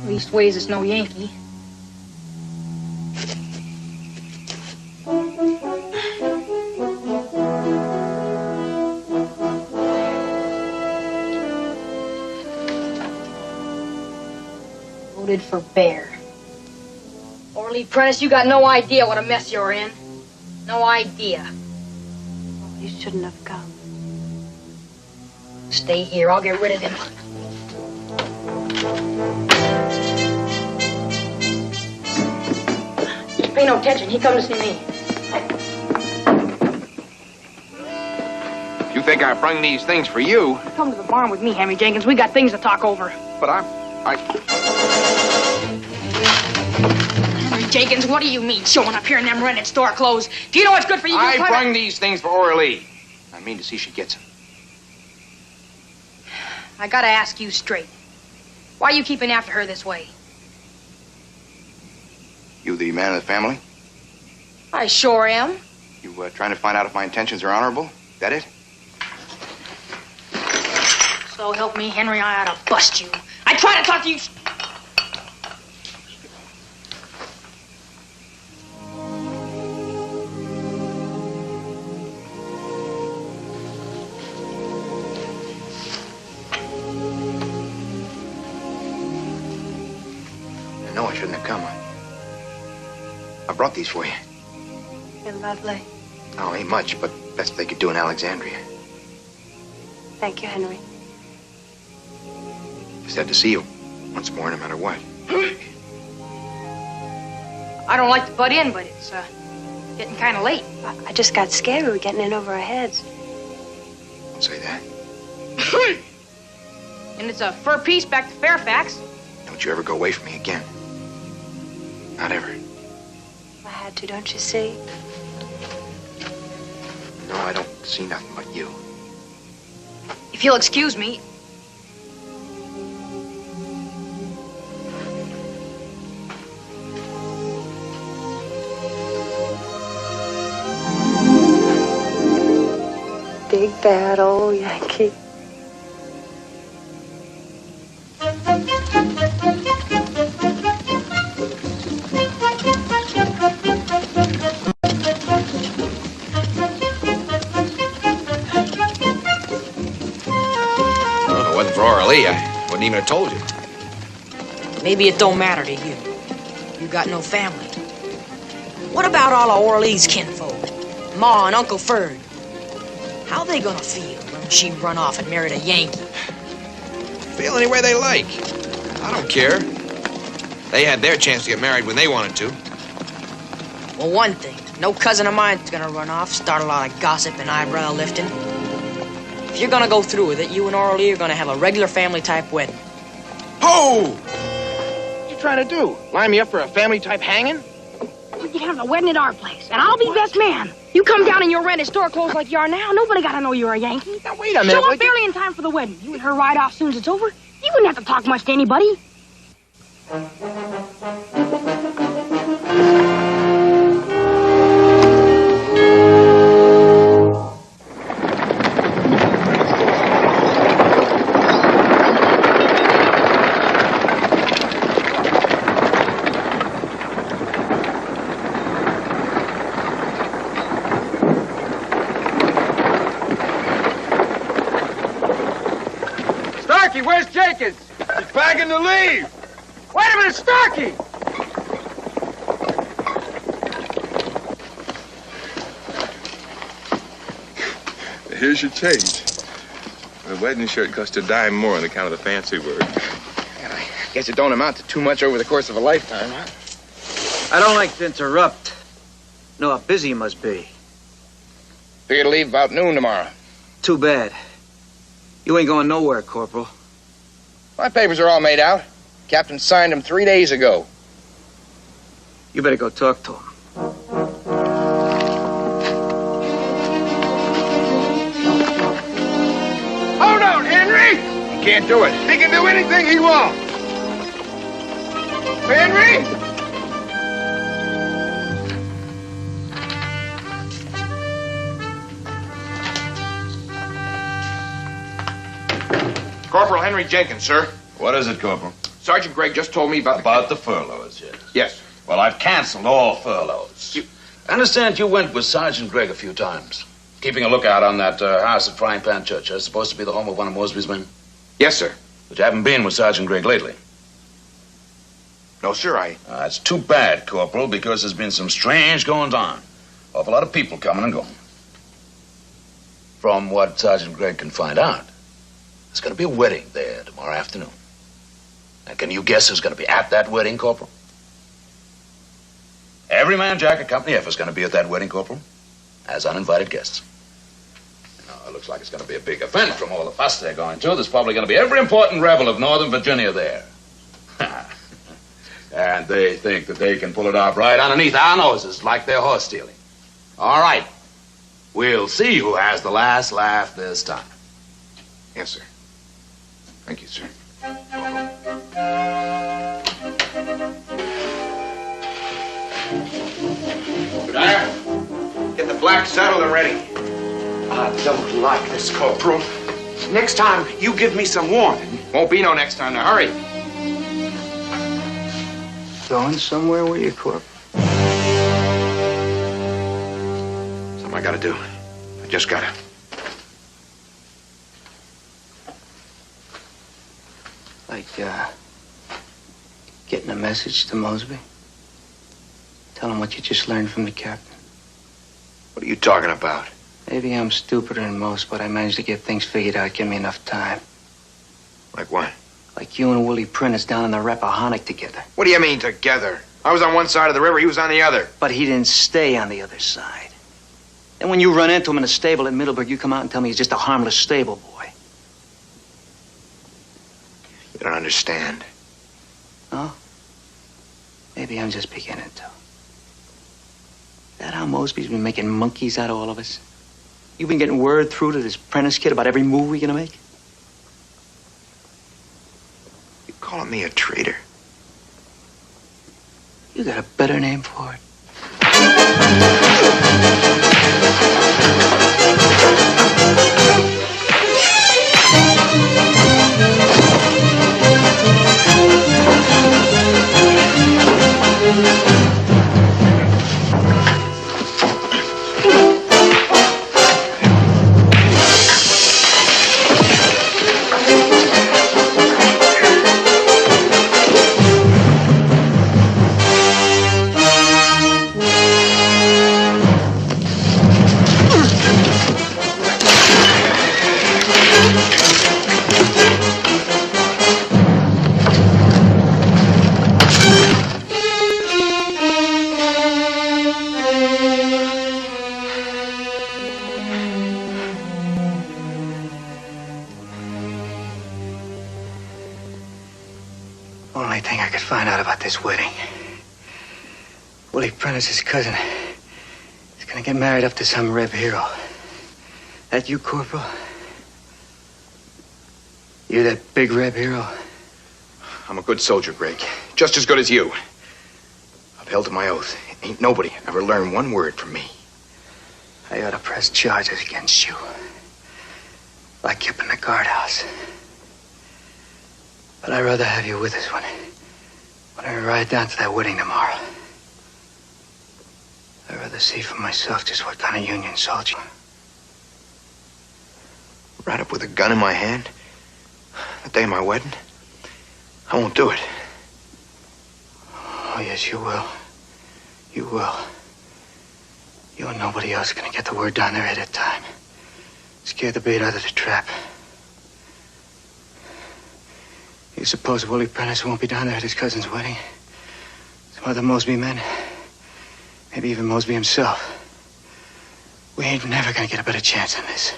C: Leastways, it's no Yankee.
T: coded for bear. Orly Prentice, you got no idea what a mess you're in. No idea.
U: You shouldn't have come.
T: Stay here. I'll get rid of him. Just pay no attention. He come to see me.
F: You think I brung these things for you?
T: Come to the barn with me, Henry Jenkins. We got things to talk over.
F: But
T: Henry Jenkins, what do you mean showing up here in them rented store clothes? Do you know what's good for you?
F: I brung these things for Orly. I mean to see she gets them.
T: I gotta ask you straight. Why are you keeping after her this way?
P: You the man of the family?
T: I sure am.
P: You trying to find out if my intentions are honorable? Is that it?
T: So help me, Henry, I ought to bust you. I try to talk to you.
P: I know I shouldn't have come. I brought these for you.
U: You're lovely.
P: Oh, ain't much, but best they could do in Alexandria.
U: Thank you, Henry.
P: Just had to see you once more, no matter what.
T: I don't like to butt in, but it's getting kind of late.
U: I just got scared we were getting in over our heads.
P: Don't say that.
T: And it's a fur piece back to Fairfax.
P: Don't you ever go away from me again. Not ever.
U: I had to, don't you see?
P: No, I don't see nothing but you.
T: If you'll excuse me.
U: Big bad old Yankee.
P: Orly, I wouldn't even have told you.
T: Maybe it don't matter to you. You got no family. What about all of Orly's kinfolk? Ma and Uncle Ferd? How they gonna feel when she run off and married a Yankee?
P: Feel any way they like. I don't care. They had their chance to get married when they wanted to.
T: Well, one thing. No cousin of mine's gonna run off, start a lot of gossip and eyebrow lifting. If you're gonna go through with it, you and Orly are gonna have a regular family-type wedding.
F: Ho! What you trying to do? Line me up for a family-type hanging?
T: We can have the wedding at our place, and I'll be best man. You come down in your rented store clothes like you are now, nobody gotta know you're a Yankee.
F: Now, wait a minute.
T: Show up barely in time for the wedding. You and her ride off soon as it's over. You wouldn't have to talk much to anybody.
B: Starkey, where's Jenkins? He's packing to leave. Wait a minute, Starkey!
A: Here's your change. The wedding shirt cost a dime more on account of the fancy work.
F: And I guess it don't amount to too much over the course of a lifetime, huh?
L: I don't like to interrupt. Know how busy you must be.
F: Figure to leave about noon tomorrow.
L: Too bad. You ain't going nowhere, Corporal.
F: My papers are all made out. Captain signed them 3 days ago.
L: You better go talk to him.
B: Hold on, Henry!
F: He can't do it.
B: He can do anything he wants. Henry!
F: Corporal Henry Jenkins, sir.
V: What is it, Corporal?
F: Sergeant Gregg just told me about
V: the furloughs, yes.
F: Yes.
V: Well, I've canceled all furloughs. I understand you went with Sergeant Gregg a few times, keeping a lookout on that house at Frying Pan Church. It's supposed to be the home of one of Mosby's men.
F: Yes, sir.
V: But you haven't been with Sergeant Gregg lately.
S: No, sir,
V: It's too bad, Corporal, because there's been some strange goings on. Awful lot of people coming and going. From what Sergeant Gregg can find out, there's going to be a wedding there tomorrow afternoon. And can you guess who's going to be at that wedding, Corporal? Every man Jack at Company F is going to be at that wedding, Corporal, as uninvited guests. It looks like it's going to be a big event from all the fuss they're going to. There's probably going to be every important rebel of Northern Virginia there. And they think that they can pull it off right underneath our noses like they're horse stealing. All right. We'll see who has the last laugh this time.
S: Yes, sir. Thank you, sir. Get the black saddle and ready.
Q: I don't like this, Corporal. Next time, you give me some warning.
S: Won't be no next time. Now, hurry. Going somewhere with you, Corp? Something I gotta do. I just gotta.
R: Like, getting a message to Mosby? Tell him what you just learned from the captain.
S: What are you talking about?
R: Maybe I'm stupider than most, but I managed to get things figured out. Give me enough time.
S: Like what?
R: Like you and Willie Prentice down in the Rappahannock together.
S: What do you mean, together? I was on one side of the river, he was on the other.
R: But he didn't stay on the other side. And when you run into him in a stable at Middleburg, you come out and tell me he's just a harmless stable boy.
S: You don't understand.
R: No? Maybe I'm just beginning to. Is that how Mosby's been making monkeys out of all of us? You've been getting word through to this Prentice kid about every move we're gonna make?
S: You calling me a traitor?
R: You got a better name for it. Only thing I could find out about this wedding. Willie Prentice's cousin is gonna get married up to some Reb hero. That you, Corporal? You that big Reb hero?
S: I'm a good soldier, Greg. Just as good as you. I've held to my oath. Ain't nobody ever learned one word from me.
R: I ought to press charges against you. Like you up in the guardhouse. But I'd rather have you with us when I ride down to that wedding tomorrow. I'd rather see for myself just what kind of Union soldier.
S: Ride up with a gun in my hand? The day of my wedding? I won't do it.
R: Oh, yes, you will. You will. You and nobody else are gonna get the word down there ahead of time. Scare the bait out of the trap. You suppose Willie Prentice won't be down there at his cousin's wedding? Some other Mosby men? Maybe even Mosby himself. We ain't never gonna get a better chance than this.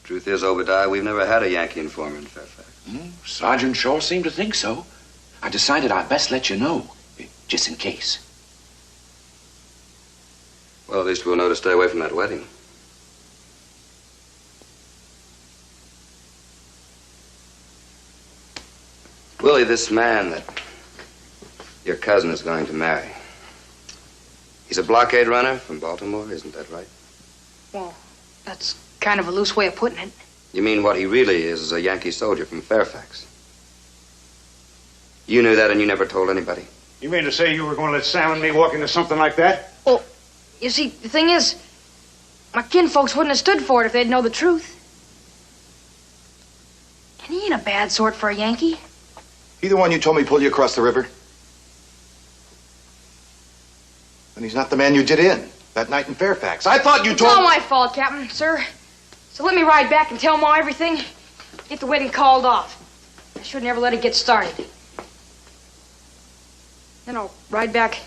J: Truth is, Obadiah, we've never had a Yankee informer in Fairfax.
V: Sergeant sure seemed to think so. I decided I'd best let you know, just in case.
J: Well, at least we'll know to stay away from that wedding. Willie, this man that your cousin is going to marry, He's a blockade runner from Baltimore, isn't that right?
T: Well, that's kind of a loose way of putting it.
J: You mean what he really is a Yankee soldier from Fairfax? You knew that and you never told anybody?
I: You mean to say you were going to let Sam and me walk into something like that?
T: Well, you see, the thing is, my kinfolks wouldn't have stood for it if they'd know the truth. And he ain't a bad sort for a Yankee.
S: He the one you told me pulled you across the river? And he's not the man you did in that night in Fairfax. I thought you
T: It's
S: told...
T: all my fault, Captain, sir. So let me ride back and tell Ma everything. Get the wedding called off. I should never let it get started. Then I'll ride back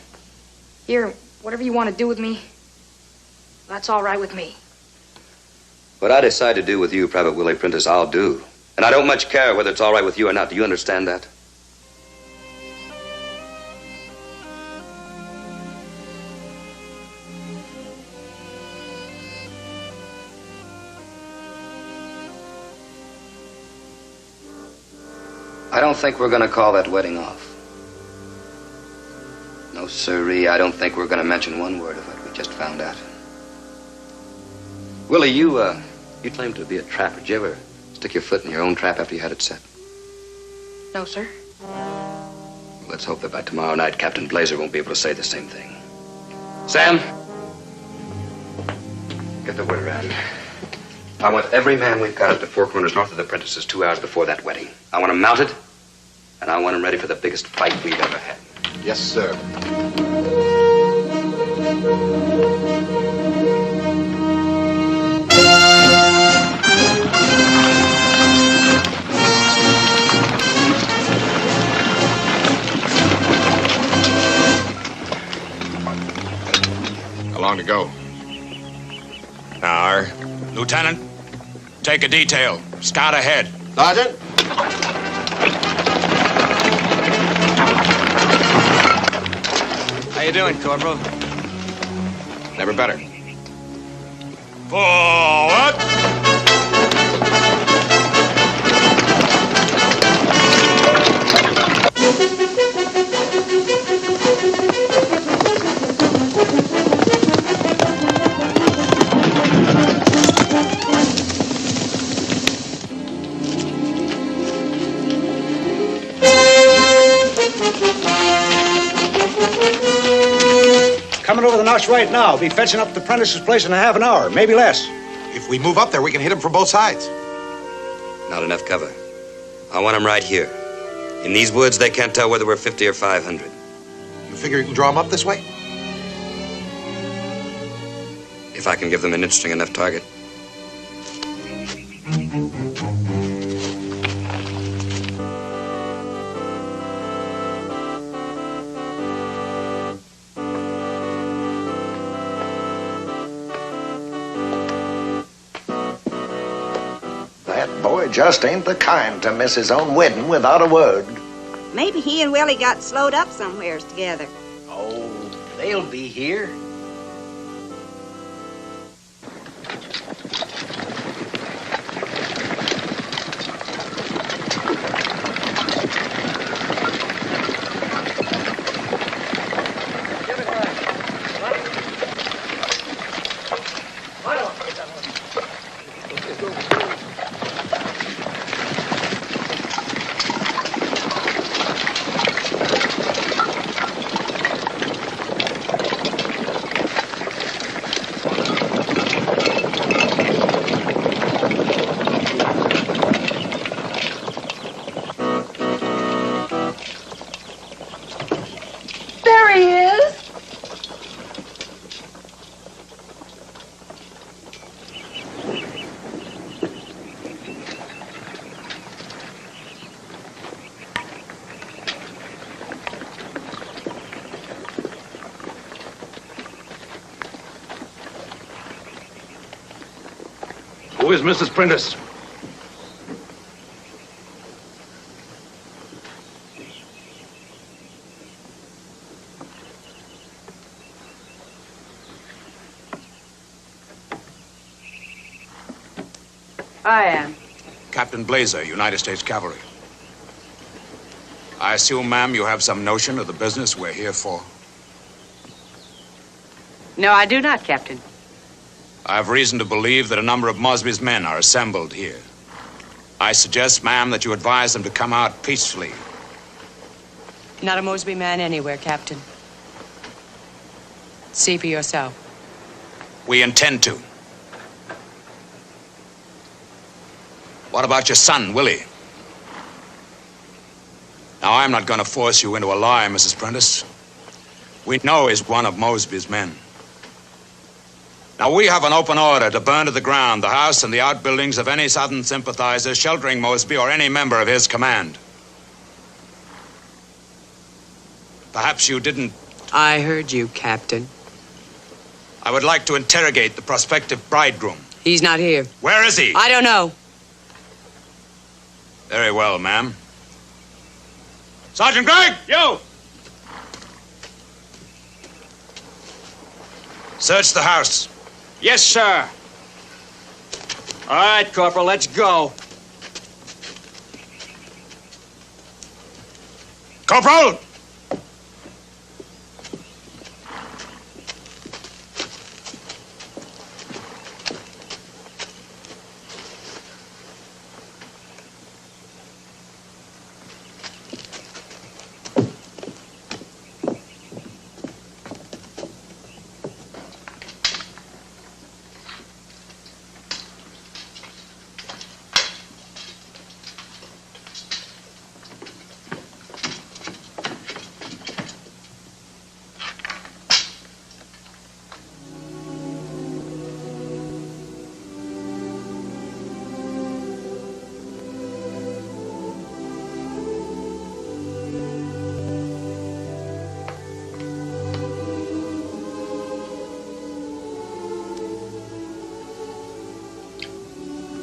T: here. Whatever you want to do with me, that's all right with me.
J: What I decide to do with you, Private Willie Prentice, I'll do. And I don't much care whether it's all right with you or not. Do you understand that? I don't think we're going to call that wedding off. No, sirree, I don't think we're going to mention one word of what we just found out. Willie, you claim to be a trapper. Did you ever stick your foot in your own trap after you had it set?
T: No, sir.
J: Let's hope that by tomorrow night, Captain Blazer won't be able to say the same thing. Sam, get the word around. I want every man we've got at the Four Corners north of the Prentices 2 hours before that wedding. I want them mounted, and I want them ready for the biggest fight we've ever had.
S: Yes, sir.
V: How long to go? An hour. Lieutenant, take a detail. Scout ahead.
S: Sergeant?
P: How you doing, Corporal?
V: Never better.
B: Forward!
I: Coming over the notch right now. Be fetching up the Prentice's place in a half an hour, maybe less.
V: If we move up there, we can hit him from both sides.
J: Not enough cover. I want them right here. In these woods, they can't tell whether we're 50 or 500.
V: You figure you can draw him up this way?
J: If I can give them an interesting enough target.
Q: That boy just ain't the kind to miss his own wedding without a word.
E: Maybe he and Willie got slowed up somewheres together.
Q: Oh, they'll be here.
C: There he is.
I: Who is Mrs. Prentice?
C: I am.
V: Captain Blazer, United States Cavalry. I assume, ma'am, you have some notion of the business we're here for.
C: No, I do not, Captain.
V: I have reason to believe that a number of Mosby's men are assembled here. I suggest, ma'am, that you advise them to come out peacefully.
C: Not a Mosby man anywhere, Captain. See for yourself.
V: We intend to. What about your son, Willie? Now, I'm not going to force you into a lie, Mrs. Prentice. We know he's one of Mosby's men. Now, we have an open order to burn to the ground the house and the outbuildings of any Southern sympathizer sheltering Mosby or any member of his command. Perhaps you didn't...
C: I heard you, Captain.
V: I would like to interrogate the prospective bridegroom.
C: He's not here.
V: Where is he?
C: I don't know.
V: Very well, ma'am. Sergeant Gregg! You! Search the house.
H: Yes, sir. All right, Corporal, let's go.
V: Corporal!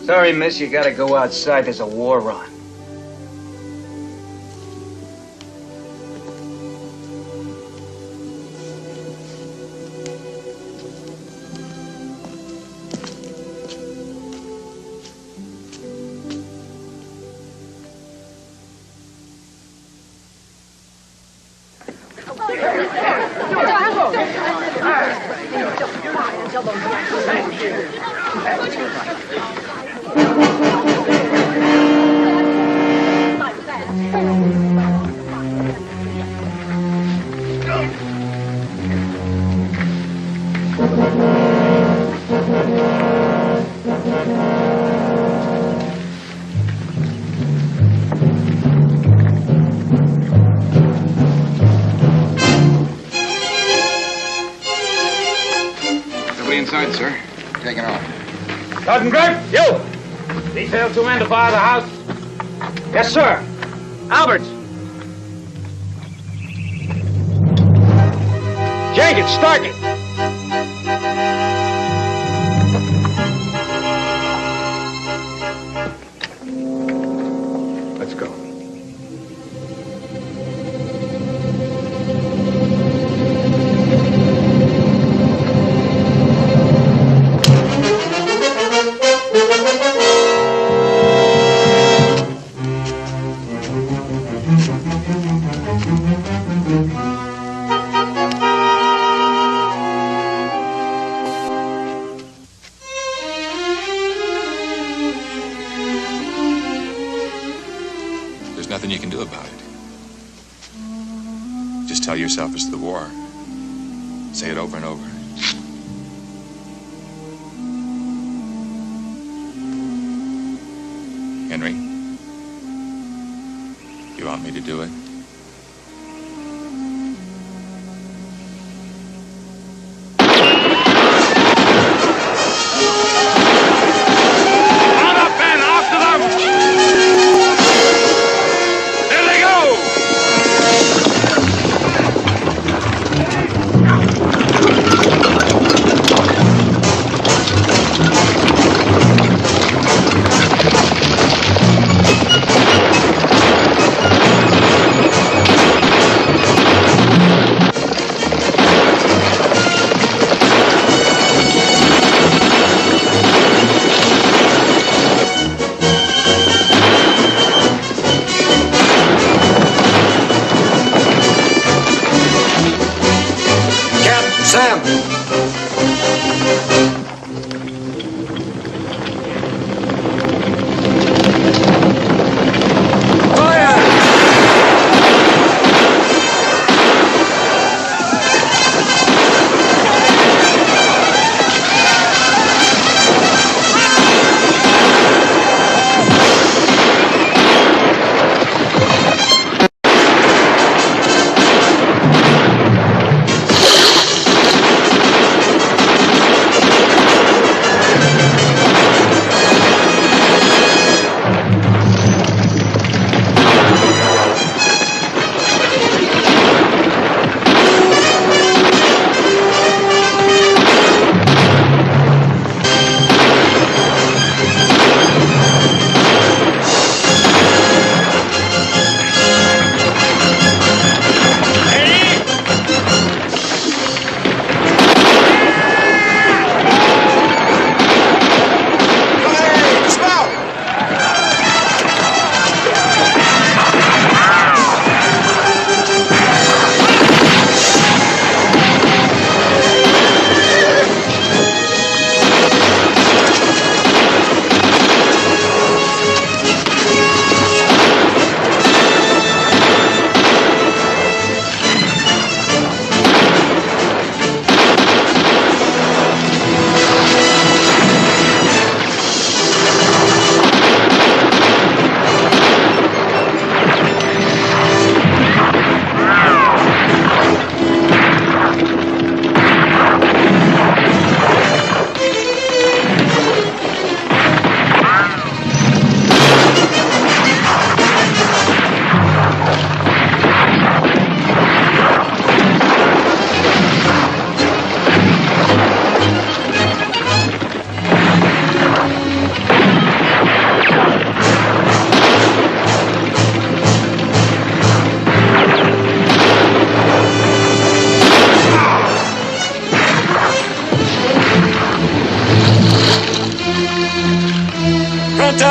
R: Sorry, miss, you gotta go outside. There's a war on.
F: Inside, sir. Taking off.
I: Sergeant Gregg, you! Detail 2 men to fire the house. Yes, sir. Alberts. Jenkins, Starkey.
V: Let's go.
A: There's nothing you can do about it. Just tell yourself it's the war. Say it over and over. Henry, you want me to do it?
J: Sam!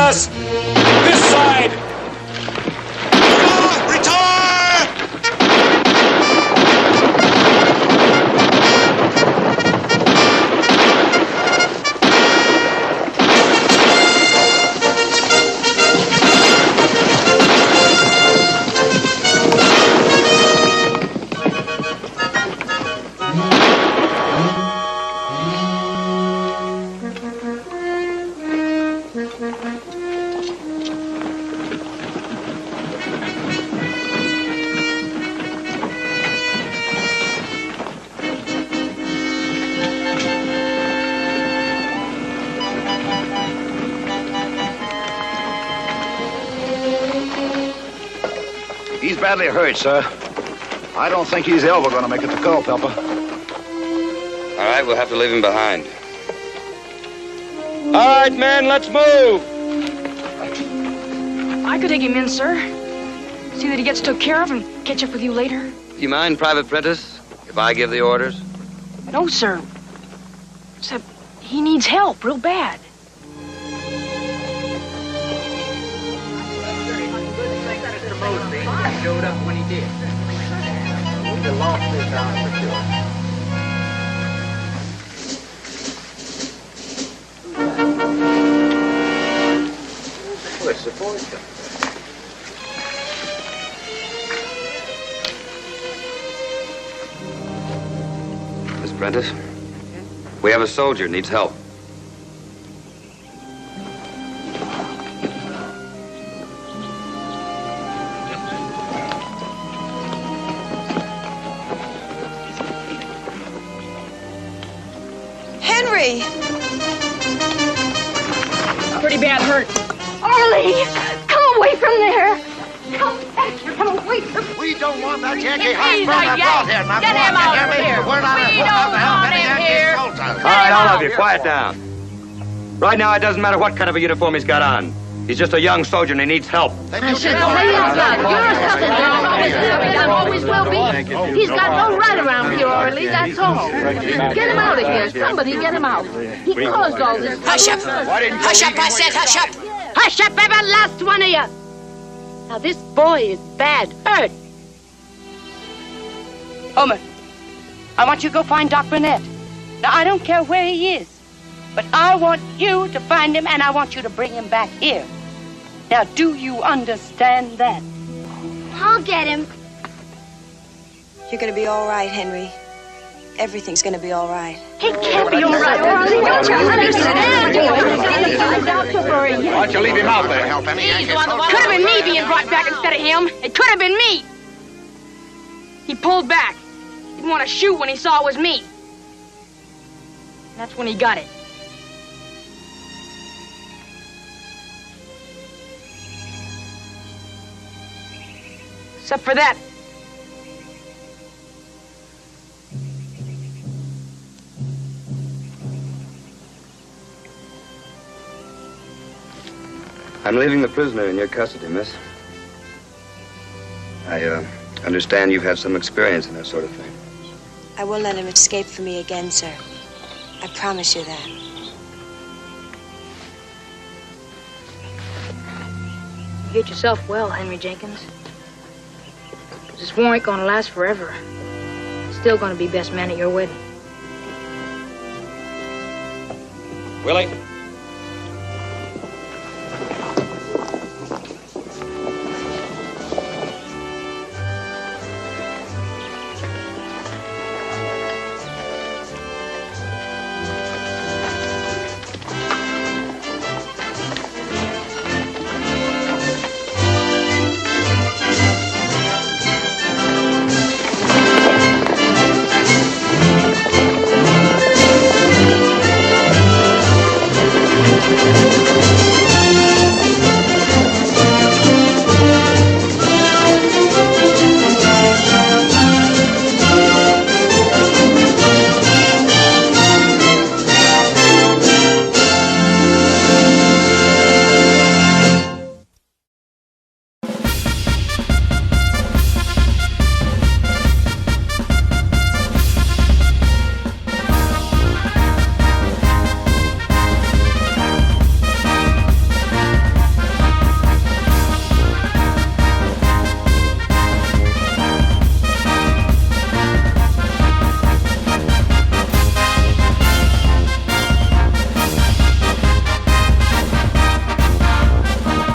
V: us! This side!
K: He's badly hurt, sir. I don't think he's ever going to make it to Culpeper.
J: All right, we'll have to leave him behind.
H: All right, men, let's move.
N: I could take him in, sir. See that he gets took care of and catch up with you later.
J: Do you mind, Private Prentice, if I give the orders?
N: No, sir. Except he needs help real bad.
B: Mosby showed up when he did. We'd have lost this town for sure. What's the boy coming?
J: Miss Prentice, we have a soldier needs help.
C: Henry!
N: Pretty bad hurt.
D: Arlie, come away from there. Come back here. Come away from me.
Q: We don't want that Yankee
D: He's
Q: hot
D: a
Q: brother
D: Yankee.
Q: brought here. Now,
D: Get
Q: boy,
D: him
Q: you
D: out
Q: hear
D: of
Q: me?
D: here.
Q: We're not
D: We
Q: in
D: don't
Q: to help
D: want
Q: any
D: him
Q: Yankee
D: here.
Q: soldiers.
J: All right, all of you, quiet down. Right now, it doesn't matter what kind of a uniform he's got on. He's just a young soldier and he needs help.
D: I should say he's not. You're something that always will be. He's got no right around here, Arlie, that's all. Get him out of here. Somebody get him out. He caused all this.
T: Hush up. Hush up, I said, hush up.
D: Hush up, every last one of you. Now, this boy is bad hurt.
C: Homer, I want you to go find Doc Burnett. Now, I don't care where he is, but I want you to find him, and I want you to bring him back here. Now, do you understand that?
D: I'll get him.
U: You're going to be all right, Henry. Everything's going to be all right.
D: He can't be all right, Arlie. Don't you understand?
I: Why don't you leave him out there? Help any
N: Could have been me being brought back instead of him. It could have been me. He pulled back. Didn't want to shoot when he saw it was me. That's when he got it. Except for that.
J: I'm leaving the prisoner in your custody, miss. I understand you've had some experience in that sort of thing.
U: I won't let him escape from me again, sir. I promise you that.
N: You get yourself well, Henry Jenkins. This war ain't gonna last forever. Still gonna be best man at your wedding.
H: Willie?